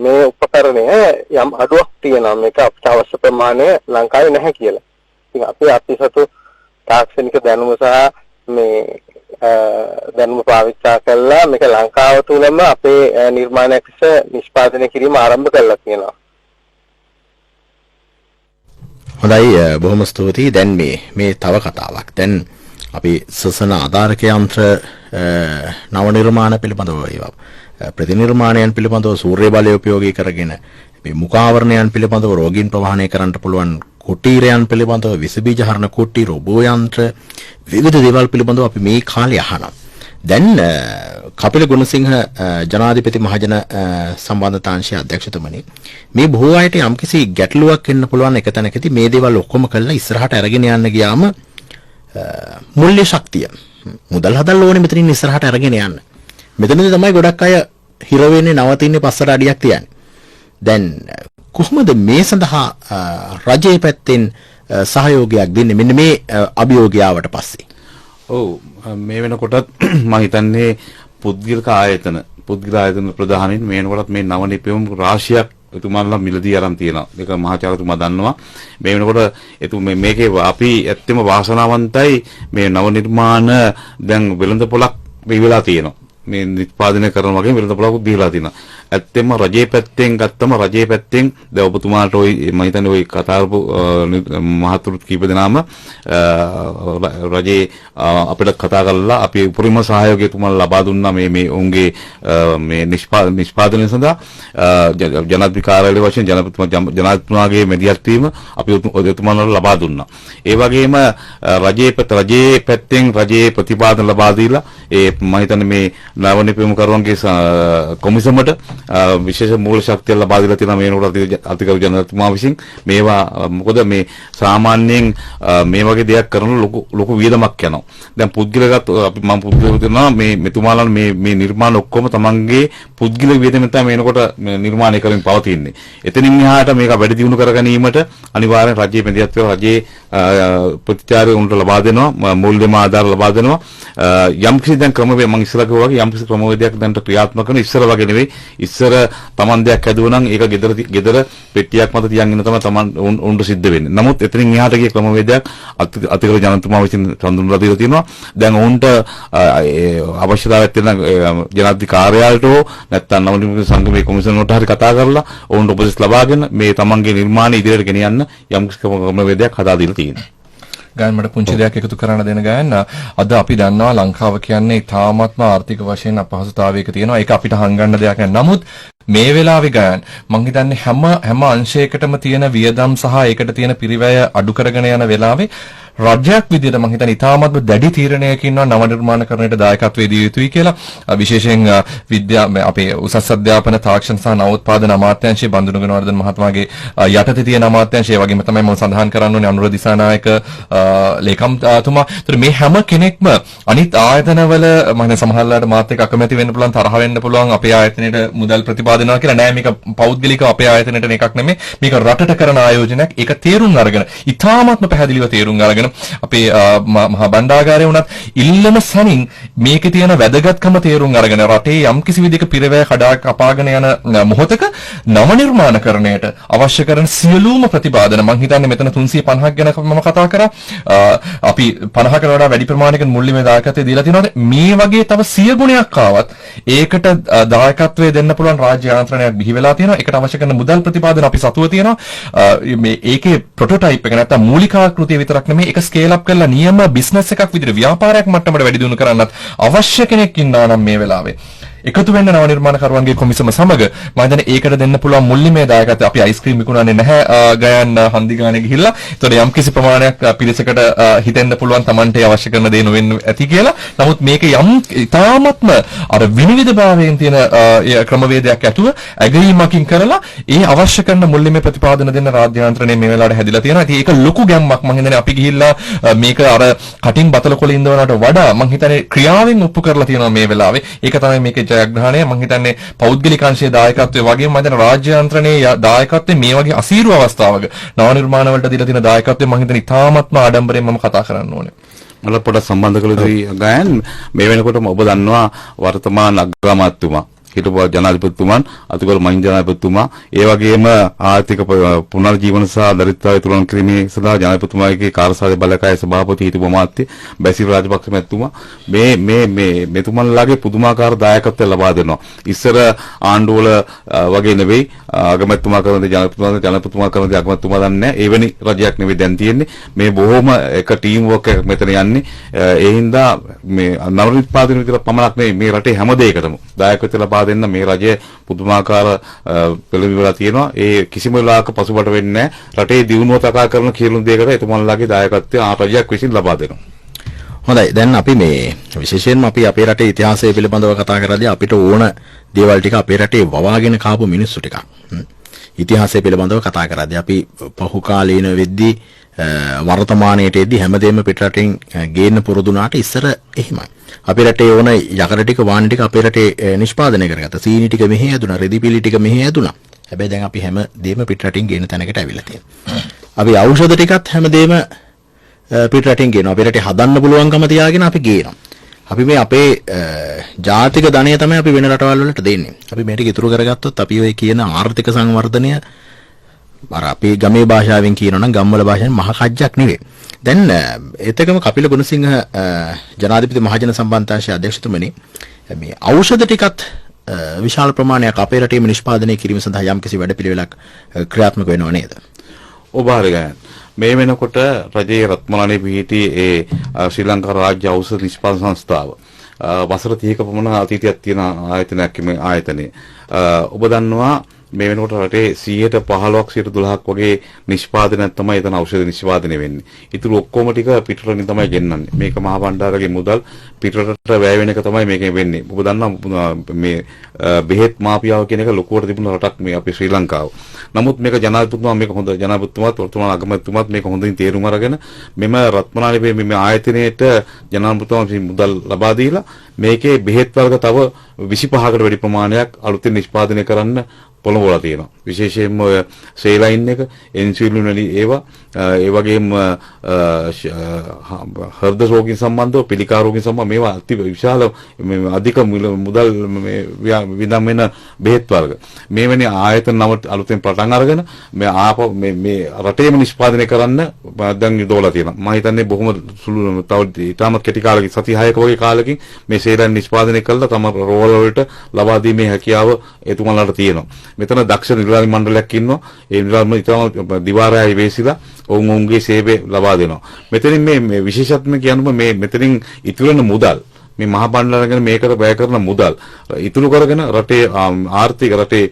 මේ උපකරණය යම් අඩුවක් තියෙනවා මේක අපිට අවශ්‍ය ප්‍රමාණය ලංකාවේ නැහැ කියලා. ඉතින් අපි සතු තාක්ෂණික දැනුම සහ මේ දැනුම පාවිච්චි කළා මේක ලංකාව තුළම අපේ නිර්මාණයක් නිෂ්පාදනය කිරීම ආරම්භ කළා කියනවා. හොඳයි බොහොම ස්තුතියි. දැන් මේ තව කතාවක්. දැන් අපි සසන ආධාරක යන්ත්‍ර නව නිර්මාණ පිළිබඳව ඒවා ප්‍රතිනිර්මාණයන් පිළිබඳව සූර්ය බලය උපයෝගී කරගෙන මේ මුඛාවරණයන් පිළිබඳව රෝගීන් ප්‍රවාහනය කරන්න පුළුවන් කුටීරයන් පිළිබඳව විස බීජ හරන කුටි රොබෝ යන්ත්‍ර විවිධ දේවල් පිළිබඳව අපි මේ කාලේ අහනවා. දැන් කපිල ගුණසිංහ ජනාධිපති මහජන සම්බන්ධතාංශයේ අධ්‍යක්ෂතුමනි මේ බොහෝ අයට යම්කිසි ගැටලුවක් එන්න පුළුවන් එක තැනකදී මේ දේවල් ඔක්කොම කළා ඉස්සරහට අරගෙන යන්න ගියාම මුල්‍ය ශක්තිය මුදල් හදන්න ඕනේ මෙතනින් ඉස්සරහට අරගෙන යන්න. මෙතනදී තමයි ගොඩක් අය හිර වෙන්නේ නවතින්නේ පස්සට අඩියක් තියන්නේ. දැන් කොහොමද මේ සඳහා රජයේ පැත්තෙන් සහයෝගයක් දෙන්නේ මෙන්න මේ අභියෝගය ආවට පස්සේ? ඔව් මේ වෙනකොටත් මම හිතන්නේ පුද්ගලික ආයතන ප්‍රධානීන් මේ වෙනකොටත් මේ නව නිපැයුම් රාශියක් එතුමාලා මිලදී අරන් තියෙනවා. ඒක මහාචාර්යතුමා දන්නවා. මේ වෙනකොට මේකේ අපි ඇත්තම වාසනාවන්තයි මේ නව නිර්මාණ දැන් වෙළඳපොළක් වෙලා තියෙනවා. මේ නිෂ්පාදනය කරන වගේ වෙළඳපොළක් දීලා තියෙනවා. ඇත්තම රජයේ පැත්තෙන් ගත්තම රජයේ පැත්තෙන් දැන් ඔබතුමාට ওই මම හිතන්නේ ওই කතා කරපු මහතුරුත් කීප දෙනාම රජයේ අපිට කතා කරලා අපි උපරිම සහයෝගය තුමාලා ලබා දුන්නා මේ උන්ගේ මේ නිෂ්පාදනය සඳහා ජනාධිපති කාර්යාලය වශයෙන් ජනාධිපතිතුමාගේ මැදිහත් වීම අපි ඔබතුමාලා ලබා දුන්නා. ඒ වගේම රජයේ පැත්තෙන් රජයේ ප්‍රතිපාදන ලබා දීලා ඒ මම හිතන්නේ මේ නව නිපැයුම් කරුවන්ගේ කොමිසමට විශේෂ මූල ශක්තිය ලබා දීලා තියෙනවා මේ නෝට අධිකරු ජනතුමා විසින්. මේවා මොකද මේ සාමාන්‍යයෙන් මේ වගේ දෙයක් කරන ලොකු වියදමක් යනවා. දැන් පුද්ගලගත මම පුද්ගලව දෙනවා මේ මෙතුමාලා මේ නිර්මාණ ඔක්කොම තමන්ගේ පුද්ගලික වියදමෙන් තමයි මේනකොට නිර්මාණය කරමින් පවතින්නේ. එතනින් එහාට මේක වැඩි දියුණු කර ගැනීමට අනිවාර්යෙන් රජයේ මැදිහත් වෙලා රජයේ ප්‍රතිචාරය උන්ට ලබා දෙනවා, මූල්‍යම ආධාර ලබා දෙනවා. යම්කිසි දැන් ක්‍රමවේද මම ඉස්සලා කිව්වා වගේ යම්කිසි ක්‍රමවේදයක් දැන් ක්‍රියාත්මක කරන ඉස්සර වගේ නෙවෙයි. ඉස්සර තමන් දෙයක් හැදුවා නම් ඒක ගෙදර පෙට්ටියක් මත තියන් ඉන්න තමයි තමන් උන්ට සිද්ධ වෙන්නේ. නමුත් එතනින් එහාට ගිය ක්‍රමවේදයක් අතිකර ජනතුමා විසින් හඳුන්වලා දීලා තියෙනවා. දැන් උන්ට අවශ්‍යතාවයක් තියෙන ජනාධිපති කාර්යාලයට හෝ නැත්නම් නව නිර්මාණ සංගමයේ කොමිසම වලට හරි කතා කරලා උන්ට උපදෙස් ලබාගෙන මේ තමන්ගේ නිර්මාණය ඉදිරියට ගෙනියන්න යම් ක්‍රමවේදයක් හදා දීලා තියෙනවා. ගායන් මට පුංචි දෙයක් එකතු කරන්න දෙන ගායන් අද අපි දන්නවා ලංකාව කියන්නේ තාමත්ම ආර්ථික වශයෙන් අපහසුතාවයක තියෙනවා. ඒක අපිට හංගන්න දෙයක් නෑ. නමුත් මේ වෙලාවේ ගායන් මං හිතන්නේ හැම අංශයකටම තියෙන වියදම් සහ ඒකට තියෙන පිරිවැය අඩු කරගෙන යන වෙලාවේ රාජ්‍යයක් විදිහට මම හිතන්නේ ඉතාමත්ම දැඩි තීරණයකින් ඉන්නවා නව නිර්මාණකරණයට දායකත්වයේ දී යුතුයි කියලා. විශේෂයෙන් අපේ උසස් අධ්‍යාපන තාක්ෂණ සහ නවෝත්පාදන අමාත්‍යාංශයේ බන්දුණු ගුණවර්ධන මහත්මයාගේ යටතේ තියෙන අමාත්‍යාංශය ඒ වගේම තමයි මම සඳහන් කරන්න ඕනේ අනුර දිසානායක ලේකම්තුමා. ඒතර මේ හැම කෙනෙක්ම අනිත් ආයතනවල මම හිතන්නේ සමහරවිට මාත් එක්ක අකමැති වෙන්න පුළුවන්, තරහ වෙන්න පුළුවන්, අපේ ආයතනයට මුදල් ප්‍රතිපාදනවා කියලා නෑ. මේක පෞද්ගලිකව අපේ ආයතනයට එකක් නෙමෙයි. මේක රටට කරන ආයෝජනයක්. ඒක තේරුම් අරගෙන ඉතාමත්ම පැහැදිලිව තේරුම් අරගෙන අපේ මහා බණ්ඩාගාරය වුණත් ඉල්ලන සැනින් මේකේ තියෙන වැදගත්කම තේරුම් අරගෙන රටේ යම්කිසි විදිහක පිරවැය කඩා කපාගෙන යන මොහොතක නව නිර්මාණකරණයට අවශ්‍ය කරන සියලුම ප්‍රතිපාදන මම හිතන්නේ මෙතන 350ක් ගැන මම කතා කරා. අපි 50කට වඩා වැඩි ප්‍රමාණයක මුල්ලිමේ දායකත්වය දීලා තිනවා. මේ වගේ තව 100 ගුණයක් ආවත් ඒකට දායකත්වය දෙන්න පුළුවන් රාජ්‍ය යාන්ත්‍රණයක් බිහි වෙලා තියෙනවා. ඒකට අවශ්‍ය කරන මුදල් ප්‍රතිපාදන අපි සතුව තියෙනවා. මේ ඒකේ ප්‍රොටෝටයිප් එක නැත්තම් මූලිකාකෘතිය විතරක් නෙමෙයි ඒක ස්කේල් අප් කරලා නියම බිස්නස් එකක් විදිහට ව්‍යාපාරයක් මට්ටමට වැඩි දියුණු කරන්නත් අවශ්‍ය කෙනෙක් ඉන්නා නම් මේ වෙලාවේ එකතු වෙන්න නව නිර්මාණකරුවන්ගේ කොමිසම සමග මම හිතන්නේ ඒකට දෙන්න පුළුවන් මුල්ලිමේ දායකත්වය අපි අයිස්ක්‍රීම් විකුණන්නේ නැහැ ගයන් හන්දි ගානේ ගිහිල්ලා. ඒතකොට යම් කිසි ප්‍රමාණයක් පිරිසකට හිතෙන්න පුළුවන් Tamante අවශ්‍ය කරන දේ නොවෙන්න ඇති කියලා. නමුත් මේක යම් ඉතාමත්ම අර විනිවිදභාවයෙන් තියෙන ක්‍රමවේදයක් ඇතුව ඇගීමකින් කරලා ඒ අවශ්‍ය කරන මුල්ලිමේ ප්‍රතිපාදන දෙන්න රාජ්‍ය යාන්ත්‍රණය මේ වෙලාවට හැදිලා තියෙනවා. ඉතින් ඒක ලොකු ගැම්මක් මම හිතන්නේ අපි ගිහිල්ලා මේක අර කටින් බතල කොළ ඉඳවනට වඩා මම හිතන්නේ ක්‍රියාවෙන් ඔප්පු කරලා තියෙනවා මේ වෙලාවේ. ඒක තමයි මේකේ ජයග්‍රහණය. මම හිතන්නේ පෞද්ගලික අංශයේ දායකත්වයේ වගේම මම හිතන්නේ රාජ්‍ය යන්ත්‍රණයේ දායකත්වයේ මේ වගේ අසීරු අවස්ථාවක නව නිර්මාණ වලට දීලා තියෙන දායකත්වයේ මම හිතන්නේ ඉතාමත්ම ආඩම්බරයෙන් මම කතා කරන්න ඕනේ. මල පොඩක් සම්බන්ධ කළ යුතුයි ගයන්. මේ වෙනකොටම ඔබ දන්නවා වර්තමාන අග්‍රාමාත්‍යතුමා හිටපු ජනාධිපතිතුමන් අතුගල මහින්ද ජනාධිපතිතුමා ඒ වගේම ආර්ථික පුනර්ජීවන සහ දරිද්‍රතාවය තුරන් කිරීමේ සඳහා ජනාධිපතිතුමාගේ කාර්යසාධක බලකායේ සභාපති හිටපු අමාත්‍ය බැසිල් රාජපක්ෂ මැතිතුමා මේ මෙතුමන්ලාගේ පුදුමාකාර දායකත්වය ලබා දෙනවා. ඉස්සර ආණ්ඩුවල වගේ නෙවෙයි අගමැතිතුමා කරන දේ ජනාධිපතිතුමා කරන දේ අගමැතිතුමා දන්නේ නැහැ. එවැනි රජයක් නෙවෙයි දැන් තියෙන්නේ. මේ බොහොම එක ටීම් වර්ක් එකක් මෙතන යන්නේ. ඒ හින්දා මේ නවනිර්පාදන විතර පමණක් නෙවෙයි මේ රටේ හැම දෙයකටම දායකත්වය ලබා දෙන්න මේ රජය පුදුමාකාර පෙළඹිලා තියෙනවා. ඒ කිසිම වෙලාවක පසුබට වෙන්නේ නැහැ. රටේ දියුණුව තකා කරන කියලා දෙයකට එතුමන්ලාගේ දායකත්වය රජයක් විසින් ලබා දෙනවා. හොඳයි. දැන් අපි මේ විශේෂයෙන්ම අපි අපේ රටේ ඉතිහාසය පිළිබඳව කතා කරද්දී අපිට ඕන දේවල් ටික අපේ රටේ වවාගෙන කාපු මිනිස්සු ටිකක්. ඉතිහාසය පිළිබඳව කතා කරද්දී අපි පහු කාලීන වෙද්දී වර්තමානයේට එද්දී හැමදේම පිටරටින් ගේන්න පුරුදුනාට ඉස්සර එහෙමයි. අපේ රටේ ඕන යකඩ ටික වාහන ටික අපේ රටේ නිෂ්පාදනය කරගත්තා. සීනි ටික මෙහි ඇදුණා, රෙදි පිලි ටික මෙහි ඇදුණා. හැබැයි දැන් අපි හැමදේම පිටරටින් ගේන තැනකට ඇවිල්ලා තියෙනවා. අපි ඖෂධ ටිකත් හැමදේම පිටරටින් ගේනවා. අපේ රටේ හදන්න පුළුවන්කම තියාගෙන අපි ගේනවා. අපි මේ අපේ ජාතික ධනය තමයි අපි වෙන රටවල් වලට දෙන්නේ. අපි මේක ඉතුරු කරගත්තොත් අපි ඔය කියන ආර්ථික සංවර්ධනය අර අපේ ගමේ භාෂාවෙන් කියනවා නම් ගම්වල භාෂාවෙන් මහ කජ්ජක් නෙවෙයි. දැන් ඒතකම කපිල ගුණසිංහ ජනාධිපති මහජන සම්බන්ධතාංශයේ අධ්‍යක්ෂතුමනි මේ ඖෂධ ටිකත් විශාල ප්‍රමාණයක් අපේ රටේම නිෂ්පාදනය කිරීම සඳහා යම්කිසි වැඩපිළිවෙලක් ක්‍රියාත්මක වෙනව නේද? ඔබ හරියයි. මේ වෙනකොට රජයේ රත්මලානේ පිහිටි ඒ ශ්‍රී ලංකා රාජ්‍ය ඖෂධ නිෂ්පාදන සංස්ථාව වසර 30ක පමණ අතීතයක් තියෙන ආයතනයක් මේ ආයතනය. ඔබ දන්නවා මේ වෙනකොට රටේ 115ක් 112ක් වගේ නිෂ්පාදනයක් තමයි එතන ඖෂධ නිෂ්පාදනය වෙන්නේ. ඉතුරු ඔක්කොම ටික පිටරටින් තමයි ගෙන්නන්නේ. මේක මහා භණ්ඩාරගේ මුදල් පිටරටට වැය වෙන එක තමයි මේකෙන් වෙන්නේ. ඔබ දන්නවා මේ බෙහෙත් මාෆියාව කියන එක ලොකුවට තිබුණ රටක් මේ අපේ ශ්‍රී ලංකාව. නමුත් මේක ජනාධිපතිතුමා මේක හොඳ ජනාධිපතිතුමාත් වර්තමාන අගමැතිතුමාත් මේක හොඳින් තේරුම් අරගෙන මෙම රත්මලානේ මේ ආයතනයේට ජනාධිපතිතුමා මුදල් ලබා දීලා මේකේ බෙහෙත් වර්ග තව 25කට වැඩි ප්‍රමාණයක් අලුතින් නිෂ්පාදනය කරන්න පොළඹවලා තියෙනවා. විශේෂයෙන්ම ඔය සේලයින් එක, ඉන්සියුලින් වලින් ඒවා, ඒ වගේම හෘද රෝගීන් සම්බන්ධව, පිළිකා රෝගීන් සම්බන්ධව මේවා අති විශාල අධික මුදල් විඳන් වෙන බෙහෙත් වර්ග. මේ වෙන්නේ ආයතන නම අලුතෙන් පටන් අරගෙන මේ රටේම නිෂ්පාදනය කරන්න දැන් යොදවලා තියෙනවා. මම හිතන්නේ බොහොම සුළු තව ඊටමත් කෙටි කාලෙකින් සති 6ක වගේ කාලෙකින් මේ සේලයින් නිෂ්පාදනය කළා තම රෝහල වලට ලබා දීමේ හැකියාව එතුමන්ලාට තියෙනවා. මෙතන දක්ෂ නිලධාරි මණ්ඩලයක් ඉන්නවා. ඒ නිලධාරින් ඉතම දිවාරයයි වේසිලා ඔවුන්ගේ සේවය ලබා දෙනවා. මෙතනින් මේ විශේෂත්වම කියනම මේ මෙතනින් ඉතුරු වෙන මුදල් මේ මහා බණ්ඩාරගෙන මේකට වැය කරන මුදල් ඉතුරු කරගෙන රටේ ආර්ථික රටේ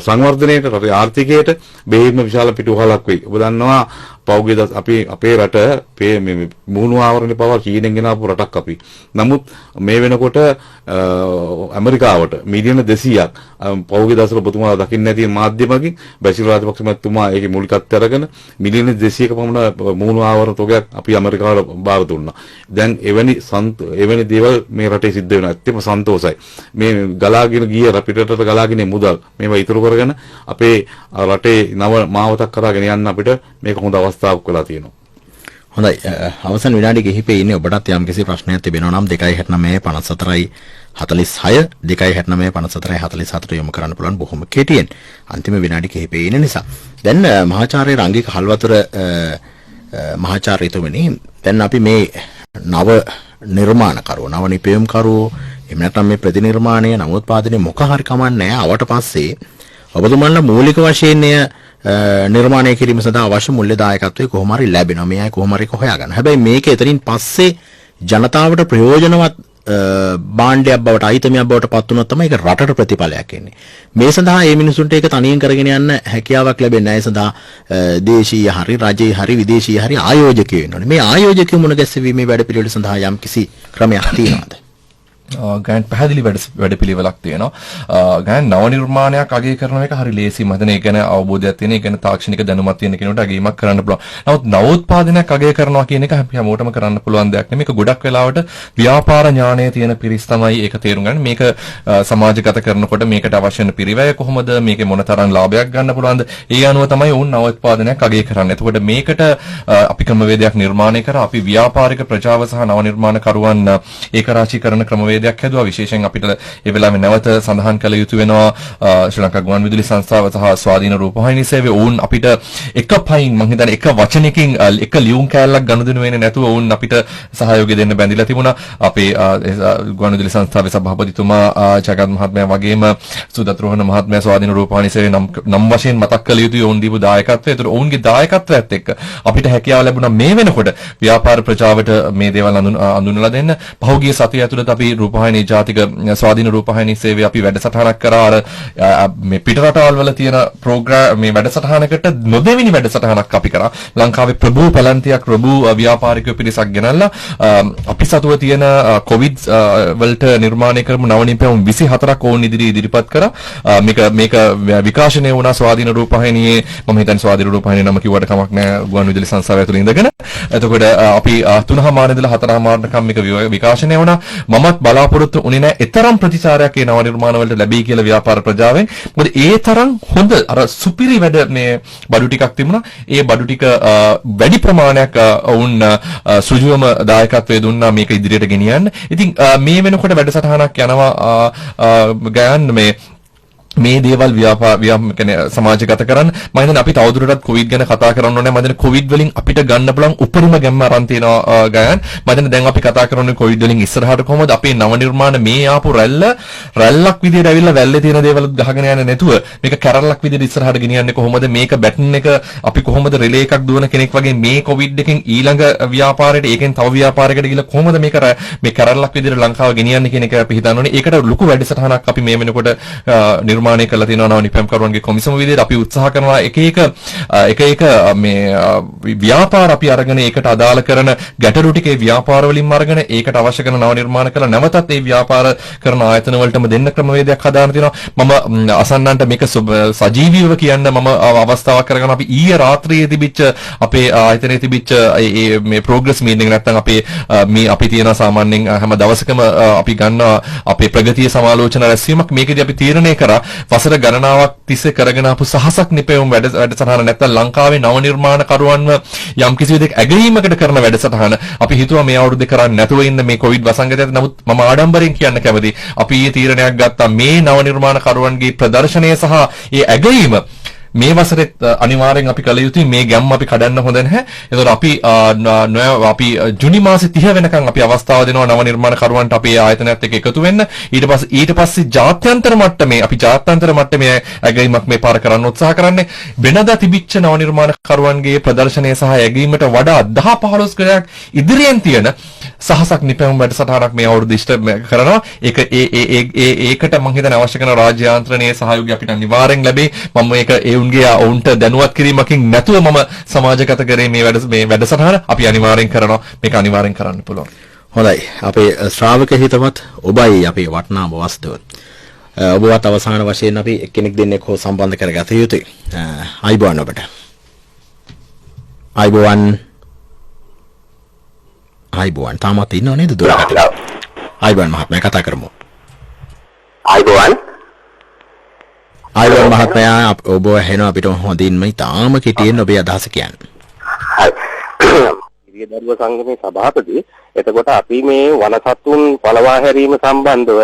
සංවර්ධනයට රටේ ආර්ථිකයට බෙහෙත්ම විශාල පිටුවහලක් වෙයි. ඔබ දන්නවා පෞද්ගලික අපි අපේ රට මේ මුහුණු ආවරණේ පවා චීනෙන් ගෙනාපු රටක් අපි. නමුත් මේ වෙනකොට ඇමරිකාවට මිලියන 200ක් පෞද්ගලික දසල ඔබතුමාලා දකින්න නැති මාධ්‍යමකින් බැසිල් රාජපක්ෂ මහත්මයා ඒකේ මූලිකත්වය අරගෙන මිලියන 200ක පමණ මුහුණු ආවරණ තොගයක් අපි ඇමරිකාවට බාර දුන්නා. දැන් එවැනි දේවල් මේ රටේ සිද්ධ වෙනවා. ඇත්තම සන්තෝෂයි. මේ ගලාගෙන ගිය පිටරට ගලාගෙන මුදල් මේවා ඉතුරු කරගෙන අපේ රටේ නව මාවතක් කරගෙන යන්න අපිට මේක හොඳ අවස්ථාවක් වෙලා තියෙනවා. හොඳයි. අවසන් විනාඩි කිහිපේ ඉන්නේ ඔබටත් යම් කිසි ප්‍රශ්නයක් තිබෙනවා නම් 269 54 46 269 54 44 යොමු කරන්න පුළුවන් බොහොම කෙටියෙන්. අන්තිම විනාඩි කිහිපේ ඉන්න නිසා. දැන් මහාචාර්ය රංගික හල්වතුර මහාචාර්යතුමනි දැන් අපි මේ නව නිර්මාණකරුවෝ නව නිපැයුම්කරුවෝ එහෙම නැත්නම් මේ ප්‍රතිනිර්මාණය නවෝත්පාදනය මොක හරි කමන්නේ ආවට පස්සේ ඔබතුමන්ලා මූලික වශයෙන් නිර්මාණය කිරීම සඳහා අවශ්‍ය මූල්‍ය දායකත්වය කොහොම හරි ලැබෙනවා. මේ අය කොහොම හරි හොයාගන්න. හැබැයි මේක එතනින් පස්සේ ජනතාවට ප්‍රයෝජනවත් භාණ්ඩයක් බවට අයිතමයක් බවට පත් වුණොත් තමයි ඒක රටට ප්‍රතිඵලයක් එන්නේ. මේ සඳහා මේ මිනිසුන්ට ඒක තනියෙන් කරගෙන යන්න හැකියාවක් ලැබෙන්නේ නැහැ. ඒ සඳහා දේශීය හරි රජයේ හරි විදේශීය හරි ආයෝජකයෝ ඉන්නෝනේ. මේ ආයෝජකයෝ මුණ ගැසීමේ වැඩපිළිවෙල සඳහා යම් කිසි ක්‍රමයක් තියෙනවද? ගෑන් පැහැදිලි වැඩපිළිවෙලක් තියෙනවා. ගෑන් නව නිර්මාණයක් අගය කරන එක හරි ලේසි. මතන ඒ ගැන අවබෝධයක් තියෙන, ඒ ගැන තාක්ෂණික දැනුමක් තියෙන කෙනෙකුට අගයීමක් කරන්න පුළුවන්. නමුත් නවෝත්පාදනයක් අගය කරනවා කියන එක හැමෝටම කරන්න පුළුවන් දෙයක් නෙමෙයි. මේක ගොඩක් වෙලාවට ව්‍යාපාර ඥානය තියෙන පිරිස් තමයි ඒක තේරුම් ගන්න. මේක සමාජගත කරනකොට මේකට අවශ්‍ය වෙන පිරිවැය කොහොමද? මේකේ මොනතරම් ලාභයක් ගන්න පුළුවන්ද? ඒ අනුව තමයි වුන් නවෝත්පාදනයක් අගය කරන්නේ. එතකොට මේකට අපි ක්‍රමවේදයක් නිර්මාණය කරා. අපි ව්‍යාපාරික ප්‍රජාව සහ නව නිර්මාණකරුවන් ඒකරාශී කරන ක්‍රමවේදයක් හැදුවා. විශේෂයෙන් අපිට ඒ වෙලාවේ නැවත සඳහන් කළ යුතු වෙනවා ශ්‍රී ලංකා ගුවන්විදුලි සංස්ථාව සහ ස්වාධීන රූපවාහිනී සේවය. වුන් අපිට එක පයින් මම හිතන්නේ එක වචනකින් එක ලියුම් කෑල්ලක් ගනුදෙනු වෙන්නේ නැතුව වුන් අපිට සහයෝගය දෙන්න බැඳිලා තිබුණා. අපේ ගුවන්විදුලි සංස්ථාවේ සභාපතිතුමා ජගත් මහත්මයා වගේම සුදත් රෝහණ මහත්මයා ස්වාධීන රූපවාහිනී සේවය නම් වශයෙන් මතක් කළ යුතුයි වුන් දීපු දායකත්වය. ඒතර වුන්ගේ දායකත්වයත් එක්ක අපිට හැකියාව ලැබුණා මේ වෙනකොට ව්‍යාපාර ප්‍රජාවට මේ දේවල් අඳුනලා දෙන්න. පහුගිය සතිය ඇතුළත අපි රූපවාහිනී ජාතික ස්වාධීන රූපවාහිනී සේවය අපි වැඩසටහනක් කරා. අර මේ පිටරටවල් වල තියෙන ප්‍රෝග්‍රෑම් මේ වැඩසටහනකට නොදෙවෙනි වැඩසටහනක් අපි කරා. ලංකාවේ ප්‍රභූ පැලැන්තියක් ප්‍රභූ ව්‍යාපාරිකයෝ පිරිසක් ගෙනල්ලා අපි සතුව තියෙන කොවිඩ් වලට නිර්මාණය කරපු නව නිපැයුම් 24ක් ඕන් ඉදිරිපත් කරා. මේක විකාශනය වුණා ස්වාධීන රූපවාහිනියේ. මම හිතන්නේ ස්වාධීන රූපවාහිනිය නම කිව්වට කමක් නැහැ ගුවන්විදුලි සංස්ථාව ඇතුළේ ඉඳගෙන. එතකොට අපි 3:00 ඉඳලා 4:00 මේක විකාශනය වුණා. මමත් බලාපොරොත්තු උනේ නැහැ එතරම් ප්‍රතිචාරයක් ඒ නව නිර්මාණ වලට ලැබෙයි කියලා ව්‍යාපාර ප්‍රජාවෙන්. මොකද ඒ තරම් හොඳ අර සුපිරි වැඩ මේ බඩු ටිකක් තිබුණා. ඒ බඩු ටික වැඩි ප්‍රමාණයක් වුන් සෘජුවම දායකත්වයේ දුන්නා මේක ඉදිරියට ගෙනියන්න. ඉතින් මේ වෙනකොට වැඩසටහනක් යනවා ගයන් මේ දේවල් කියන්නේ සමාජගත කරන්න. මම හිතන්නේ අපි තවදුරටත් කොවිඩ් ගැන කතා කරන්න ඕනේ. මම හිතන්නේ කොවිඩ් වලින් අපිට ගන්න පුළුවන් උපරිම ගැම්ම අරන් තියෙනවා ගයන්. මම හිතන්නේ දැන් අපි කතා කරන්නේ කොවිඩ් වලින් ඉස්සරහට කොහොමද අපේ නව නිර්මාණ මේ ආපු රැල්ලක් විදියට ඇවිල්ලා වැල්ලේ තියෙන දේවල් ගහගෙන යන්නේ නැතුව මේක කැරල්ලක් විදියට ඉස්සරහට ගෙනියන්නේ කොහොමද? මේක බැටන් එක අපි කොහොමද රිලේ එකක් දුවන කෙනෙක් වගේ මේ කොවිඩ් එකෙන් ඊළඟ ව්‍යාපාරයට ඒකෙන් තව ව්‍යාපාරයකට ගිහලා කොහොමද මේ කැරල්ලක් විදියට ලංකාව ගෙනියන්නේ කියන එක අපි හිතන්න ඕනේ. ඒකට ලොකු වැඩසටහනක් අපි මේ වෙනකොට නිර්මාණය කළා තියෙනවා නව නිපැයුම්කරුවන්ගේ කොමිසම විදිහට අපි උත්සාහ කරනවා එක එක මේ ව්‍යාපාර අපි අරගෙන ඒකට අදාළ කරන ගැටලු ටිකේ ව්‍යාපාර වලින්ම අරගෙන ඒකට අවශ්‍ය කරන නව නිර්මාණ කළා නැවතත් ඒ ව්‍යාපාර කරන ආයතන වලටම දෙන්න ක්‍රමවේදයක් හදාගෙන තියෙනවා. මම අසන්නන්ට මේක සජීවීව කියන්න මම අවස්ථාවක් කරගෙන අපි ඊයේ රාත්‍රියේ තිබිච්ච අපේ ආයතනයේ තිබිච්ච මේ ප්‍රෝග්‍රස් මීටින් එක නැත්නම් අපි තියෙන සාමාන්‍යයෙන් හැම දවසකම අපි ගන්න අපේ ප්‍රගතිය සමාලෝචන රැස්වීමක් මේකදී අපි තීරණය කරා වසර ගණනාවක් තිස්සේ කරගෙන ආපු සහසක් නිපැයුම් වැඩසටහන නැත්නම් ලංකාවේ නව නිර්මාණකරුවන්ව යම් කිසි විදිහක ඇගීමකට කරන වැඩසටහන අපි හිතුවා මේ අවුරුද්දේ කරන්නේ නැතුව ඉන්න මේ කොවිඩ් වසංගතයත්. නමුත් මම ආඩම්බරෙන් කියන්න කැමතියි අපි ඊයේ තීරණයක් ගත්තා මේ නව නිර්මාණකරුවන්ගේ ප්‍රදර්ශනය සහ ඒ ඇගීම මේ වසරේ අනිවාර්යෙන් අපි කළ යුතුයි මේ ගැම්ම අපි කඩන්න හොඳ නැහැ. ඒතකොට අපි ජුනි මාසේ 30 වෙනකන් අපි අවස්ථාව දෙනවා නව නිර්මාණකරුවන්ට අපේ ආයතනයත් එක්ක එකතු වෙන්න. ඊට පස්සේ ජාත්‍යන්තර මට්ටමේ අපි ජාත්‍යන්තර මට්ටමේ ඇගීමක් මේ පාර කරන්න උත්සාහ කරන්නේ. වෙනදා තිබිච්ච නව නිර්මාණකරුවන්ගේ ප්‍රදර්ශනය සහ ඇගීමට වඩා 10-15 ගණයක් ඉදිරියෙන් තියෙන සහසක් නිපැවුම් වැඩසටහනක් මේ අවුරුදු ඉෂ්ට කරනවා. ඒකට මම හිතන්නේ අවශ්‍ය කරන රාජ්‍ය යාන්ත්‍රණයේ සහයෝගය අපිට අනිවාර්යෙන් ලැබේ. මම මේක ඔවුන්ට දැනුවත් කිරීමකින් නැතුව මම සමාජගත කරේ මේ වැඩසටහන අපි අනිවාර්යෙන් කරනවා. මේක අනිවාර්යෙන් කරන්න පුළුවන්. හොඳයි. අපේ ශ්‍රාවක හිතවත් ඔබයි අපේ වටිනාම වස්තුව. ඔබවත් අවසාන වශයෙන් අපි එක්කෙනෙක් දෙන්නෙක් හෝ සම්බන්ධ කරගත යුතුයි. අයිබෝන් ඔබට. අයිබෝන් තාමත් ඉන්නව නේද දුරකට? අයිබෝන් මහත්මයා කතා කරමු. අයිබෝන් මහත්මයා ඔබ හෙන අපිට හොඳින්ම තාම කෙටියෙන් ඔබේ අදහස කියන්න. හිරිය දරුව සංගමේ සභාපති. එතකොට අපි මේ වනසතුන් පළවා හැරීම සම්බන්ධව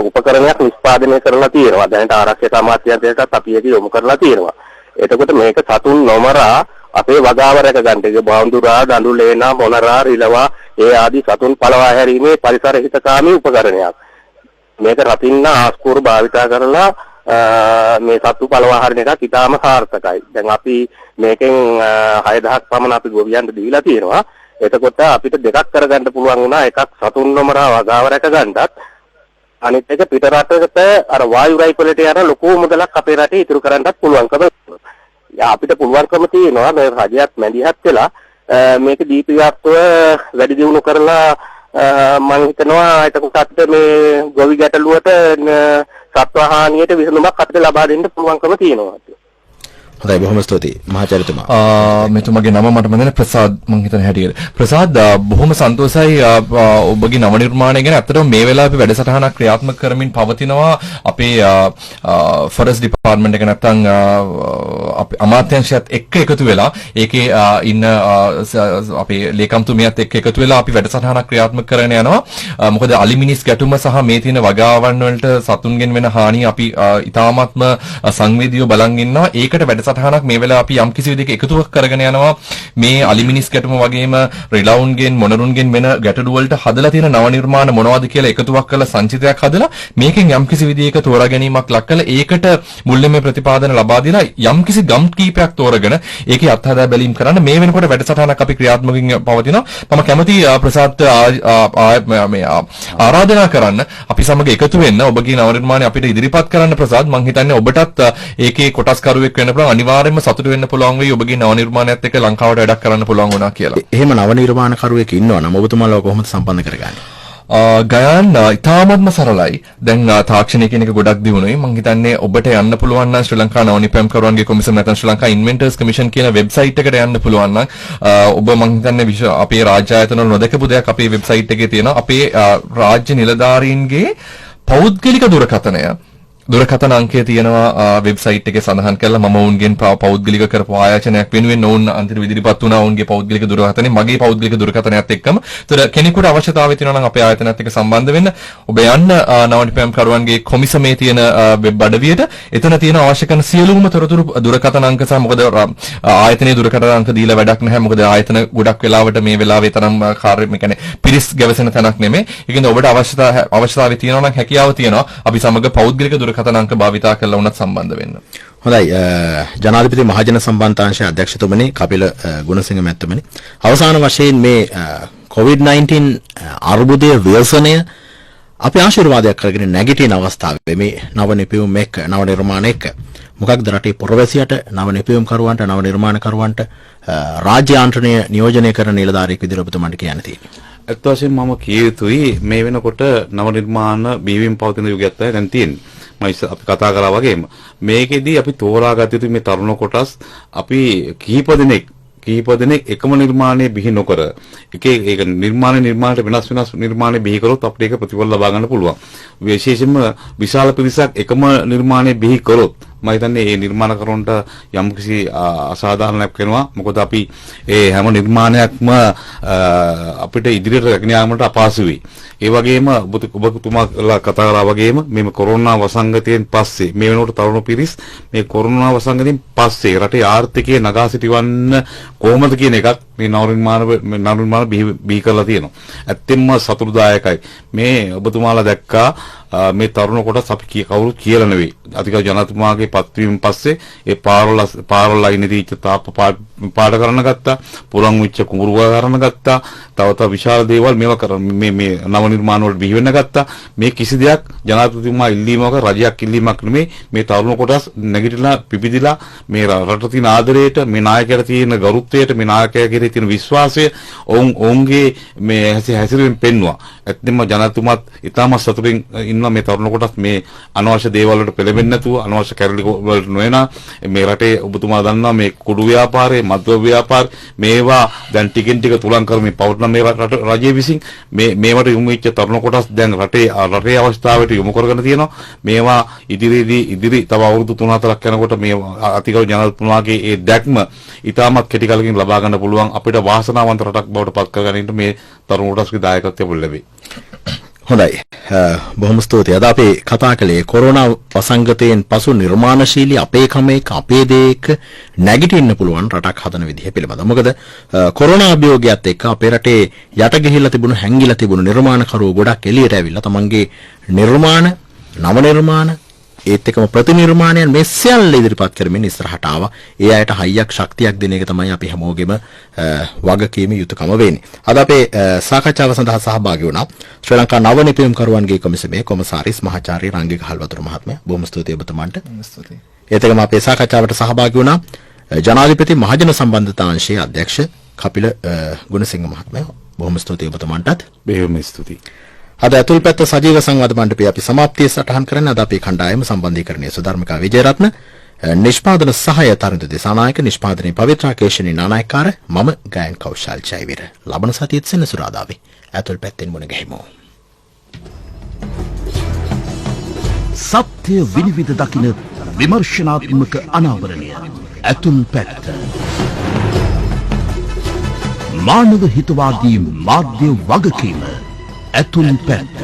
උපකරණයක් නිෂ්පාදනය කරලා තියෙනවා. දැනට ආරක්ෂක අමාත්‍යාංශයටත් අපි ඒක යොමු කරලා තියෙනවා. එතකොට මේක සතුන් නොමරා අපේ වගාව රැක ගන්න. ඒ බවඳුරා, දඬු ලේනා, මොනරා, රිලවා ඒ ආදී සතුන් පළවා හැරීමේ පරිසර හිතකාමී උපකරණයක්. මේක රතින්න ආස්කෝර භාවිතා කරලා මේ සතු පළවා හරින එකක් ඉතාම සාර්ථකයි. දැන් අපි මේකෙන් 6000ක් පමණ අපි ගොවියන්ට දීලා තියෙනවා. එතකොට අපිට දෙකක් කරගන්න පුළුවන් වුණා. එකක් සතුන් නොමරා වගාව රැක ගන්නත්, අනිත් එක පිට රටකට අර වායු රයිපලට යන ලොකු මුදලක් අපේ රටේ ඉතුරු කරන්නත් පුළුවන්කම අපිට පුළුවන්කම තියෙනවා. මේ රජයත් මැදිහත් වෙලා මේක දීප්තියත්ව වැඩි දියුණු කරලා මම හිතනවා එතකොට අපිට මේ ගොවි ගැටලුවට සත්ව හානියට විසඳුමක් අපිට ලබා දෙන්න පුළුවන්කම තියෙනවා. හොඳයි බොහොම ස්තුතියි මහාචාර්යතුමා. මෙතුමගේ නම මට මතක නැහැ ප්‍රසාද් මං හිතන හැටියට. ප්‍රසාද් බොහොම සන්තෝෂයි ඔබගේ නව නිර්මාණය ගැන. ඇත්තටම මේ වෙලාවේ අපි වැඩසටහනක් ක්‍රියාත්මක කරමින් පවතිනවා. අපේ ෆොරස්ට් ඩිපාර්ට්මන්ට් එක නැත්තම් අපේ අමාත්‍යාංශයත් එක්ක එකතු වෙලා ඒකේ ඉන්න අපේ ලේකම්තුමියත් එක්ක එකතු වෙලා අපි වැඩසටහනක් ක්‍රියාත්මක කරගෙන යනවා. මොකද අලිමිනිස් ගැටුම සහ මේ තියෙන වගාවන් වලට සතුන්ගෙන් වෙන හානිය අපි ඉතාමත්ම සංවේදීව බලන් ඉන්නවා. ඒකට සටහනක් මේ වෙලාව අපි යම් කිසි විදිහක එකතුවක් කරගෙන යනවා. මේ අලිමිනිස් ගැටුම වගේම රිලවුන්ගෙන් මොනරුන්ගෙන් වෙන ගැටලු වලට හදලා තියෙන නව නිර්මාණ මොනවද කියලා එකතුවක් කරලා සංචිතයක් හදලා මේකෙන් යම් කිසි විදිහක තෝරා ගැනීමක් ලක් කරලා ඒකට මුල්‍යමය ප්‍රතිපාදන ලබා දීලා යම් කිසි ගම් කීපයක් තෝරගෙන ඒකේ අත්හදා බැලීම් කරන්න මේ වෙනකොට වැඩසටහනක් අපි ක්‍රියාත්මකින් පවතිනවා. මම කැමති ප්‍රසාද් ආරාධනා කරන්න අපි සමග එකතු වෙන්න ඔබගේ නව නිර්මාණය අපිට ඉදිරිපත් කරන්න. ප්‍රසාද් මම හිතන්නේ ඔබටත් ඒකේ කොටස්කරුවෙක් වෙන්න පුළුවන්. අනිවාර්යයෙන්ම සතුටු වෙන්න පුළුවන් වෙයි ඔබගේ නව නිර්මාණයත් එක්ක ලංකාවට වැඩක් කරන්න පුළුවන් වුණා කියලා. එහෙම නව නිර්මාණකරුවෙක් ඉන්නවා නම් ඔබතුමාලා කොහොමද සම්බන්ධ කරගන්නේ? ගයන් ඉතාමත්ම සරලයි. දැන් තාක්ෂණය කියන එක ගොඩක් දියුණුයි. මම හිතන්නේ ඔබට යන්න පුළුවන් නම් ශ්‍රී ලංකා නවනිපැම් කරුවන්ගේ කොමිසම නැත්නම් ශ්‍රී ලංකා ඉන්වෙන්ටර්ස් කමිෂන් කියන වෙබ්සයිට් එකට යන්න පුළුවන් නම් ඔබ මම හිතන්නේ අපේ රාජ්‍ය ආයතන වල නොදකපු දෙයක් අපේ වෙබ්සයිට් එකේ තියෙනවා. අපේ රාජ්‍ය නිලධාරීන්ගේ පෞද්ගලික දුරකථන අංකය තියෙනවා වෙබ්සයිට් එකේ සඳහන් කරලා මම ඔවුන්ගෙන් පෞද්ගලික කරපු ආයාචනයක් වෙනුවෙන් ඔවුන් අන්තිම ඉදිරිපත් වුණා. ඔවුන්ගේ පෞද්ගලික දුරකථනේ මගේ පෞද්ගලික දුරකථනයත් එක්කම. ඒතර කෙනෙකුට අවශ්‍යතාවය තියෙනවා නම් අපේ ආයතනයත් එක්ක සම්බන්ධ වෙන්න ඔබ යන්න නවනිපැම් කරුවන්ගේ කොමිසමේ තියෙන වෙබ් අඩවියට. එතන තියෙන අවශ්‍ය කරන සියලුම තොරතුරු දුරකථන අංක සහ මොකද ආයතනයේ දුරකථන අංක දීලා වැඩක් නැහැ. මොකද ආයතන ගොඩක් වෙලාවට මේ වෙලාවේ තරම් කාර්ය මේ කියන්නේ පිරිස් ගැවසෙන තැනක් නෙමෙයි. ඒකින්ද ඔබට අවශ්‍යතාවය තියෙනවා නම් හැකියාව තියෙනවා අපි සමග පෞද්ගලික කතනාංක භාවිතා කරලා උනත් සම්බන්ධ වෙන්න. හොඳයි ජනාධිපති මහජන සම්බන්ධාංශයේ අධ්‍යක්ෂතුමනි කපිල ගුණසිංහ මැතිතුමනි අවසාන වශයෙන් මේ COVID-19 අර්බුදයේ ව්‍යසනය අපි ආශිර්වාදයක් කරගෙන නැගිටින අවස්ථාවේ මේ නව නිපැයුම් එක්ක නව නිර්මාණ එක්ක මොකක්ද රටේ පුරවැසියට නව නිපැයුම් කරුවන්ට නව නිර්මාණ කරුවන්ට රාජ්‍ය යාන්ත්‍රණය නියෝජනය කරන නිලධාරියෙක් විදිහට ඔබතුමාට කියන්න තියෙන්නේ. ඇත්ත වශයෙන්ම මම කිය යුතුයි මේ වෙනකොට නව නිර්මාණ බිහිවීම පවතින යුගයක් තමයි දැන් තියෙන්නේ. අපි කතා කරා වගේම මේකෙදී අපි තෝරාගත යුතු මේ තරුණ කොටස් අපි කිහිප දෙනෙක් එකම නිර්මාණය බිහි නොකර ඒක නිර්මාණයට වෙනස් නිර්මාණය බිහි කරොත් අපිට ඒක ප්‍රතිඵල ලබා ගන්න පුළුවන්. විශේෂයෙන්ම විශාල පිරිසක් එකම නිර්මාණය බිහි කරොත් මම හිතන්නේ මේ නිර්මාණකරුවන්ට යම්කිසි අසාධාරණයක් වෙනවා. මොකද අපි ඒ හැම නිර්මාණයක්ම අපිට ඉදිරියට රැගෙන යාමට අපහසු වෙයි. ඒ වගේම ඔබතුමාලා කතා කරා වගේම මේ කොරෝනා වසංගතයෙන් පස්සේ මේ වෙනකොට තරුණ පිරිස් මේ කොරෝනා වසංගතයෙන් පස්සේ රටේ ආර්ථිකය නගා සිටවන්න කොහොමද කියන එකක් මේ නවනිර්මාණ බිහි කරලා තියෙනවා. ඇත්තෙන්ම සතුටුදායකයි. මේ ඔබතුමාලා දැක්කා මේ තරුණ කොටස් අපි කවුරුත් කියලා නෙවෙයි. අධිකරු ජනතුමාගේ පත්වීම පස්සේ ඒ පාරවල් අයිනේ තාප්ප පාඩ කරන්න ගත්තා. පුරන් විච්ච කුඹුරු කරන්න ගත්තා. තව විශාල දේවල් මේවා කරන මේ නව නිර්මාණ වලට බිහි වෙන්න ගත්තා. මේ කිසි දෙයක් ජනාධිපතිතුමා ඉල්ලීමක රජයක් ඉල්ලීමක් නෙමෙයි. මේ තරුණ කොටස් නැගිටලා පිපිදිලා මේ රටට තියෙන ආදරයට, මේ නායකයට තියෙන ගෞරවයට, මේ නායකයා කෙරෙහි තියෙන විශ්වාසය ඔවුන්ගේ මේ හැසිරීම පෙන්වුවා. ඇත්තෙන්ම ජනාධිපතිතුමාත් ඉතාමත් සතුටින් ඉන්නවා මේ තරුණ කොටස් මේ අනවශ්‍ය දේවල් වලට පෙළඹෙන්නේ නැතුව, අනවශ්‍ය කැරලි වලට නොයනා මේ රටේ ඔබතුමා දන්නවා මේ කුඩු ව්‍යාපාරේ, මද්ද්‍රව්‍ය ව්‍යාපාරේ මේවා දැන් ටිකෙන් ටික තුලං කරමින් පවත්න මේ රජයේ විසින් මේවට යොමු වෙච්ච තරුණ කොටස් දැන් රටේ අවස්ථාවට යොමු කරගෙන තියෙනවා. මේවා ඉදිරි තව අවුරුදු 3-4ක් යනකොට මේ අතිගරු ජනාධිපතිතුමාගේ ඒ දැක්ම ඉතාමත් කෙටි කාලෙකින් ලබා ගන්න පුළුවන් අපිට වාසනාවන්ත රටක් බවට පත් කරගන්න මේ තරුණ කොටස්ගේ දායකත්වය ලැබේ. හොඳයි. බොහොම ස්තුතියි. අද අපි කතා කළේ කොරෝනා වසංගතයෙන් පසු නිර්මාණශීලී අපේ කමේක අපේ දේක නැගිටින්න පුළුවන් රටක් හදන විදිහ පිළිබඳව. මොකද කොරෝනා අභියෝගයත් එක්ක අපේ රටේ යට ගිහිල්ලා තිබුණු හැංගිලා තිබුණු නිර්මාණකරුවෝ ගොඩක් එළියට ඇවිල්ලා තමන්ගේ නිර්මාණ, නව නිර්මාණ ඒත් එක්කම ප්‍රතිනිර්මාණයන් මේ සියල්ල ඉදිරිපත් කරමින් ඉස්සරහට ආවා. ඒ අයට හයියක් ශක්තියක් දෙන එක තමයි අපි හැමෝගෙම වගකීම යුතුයකම වෙන්නේ. අද අපේ සාකච්ඡාව සඳහා සහභාගී වුණා ශ්‍රී ලංකා නව නිපැයුම්කරුවන්ගේ කොමිසමේ කොමසාරිස් මහාචාර්ය රංගික හල්වතුරු මහත්මයා. බොහොම ස්තුතියි ඔබතුමාට. ස්තුතියි. ඒත් එක්කම අපේ සාකච්ඡාවට සහභාගී වුණා ජනාධිපති මහජන සම්බන්ධතා අංශයේ අධ්‍යක්ෂ කපිල ගුණසිංහ මහත්මයා. බොහොම ස්තුතියි ඔබතුමාටත්. බොහොම ස්තුතියි. අද අතුල් පැත්ත සජීව සංවාද මණ්ඩපය අපි සමාප්තිය සටහන් කරන්නේ. අද අපේ කණ්ඩායම සම්බන්ධීකරණයේ සුධර්මිකා විජේරත්න, නිෂ්පාදන සහාය තරුණ දේශනායක, නිෂ්පාදනයේ පවිත්‍රා කේෂණී නානායක්කාර, මම ගායන් කෞශල් ජයවීර. ලබන සතියේත් සෙනසුරාදාවේ අතුල් පැත්තෙන් මුණ ගැහිමු. සත්‍ය විනිවිද දකින විමර්ශනාත්මක අනාවරණය අතුල් පැත්ත. මානව හිතවාදී මාධ්‍ය වගකීම ඇතුල් පැත්ත.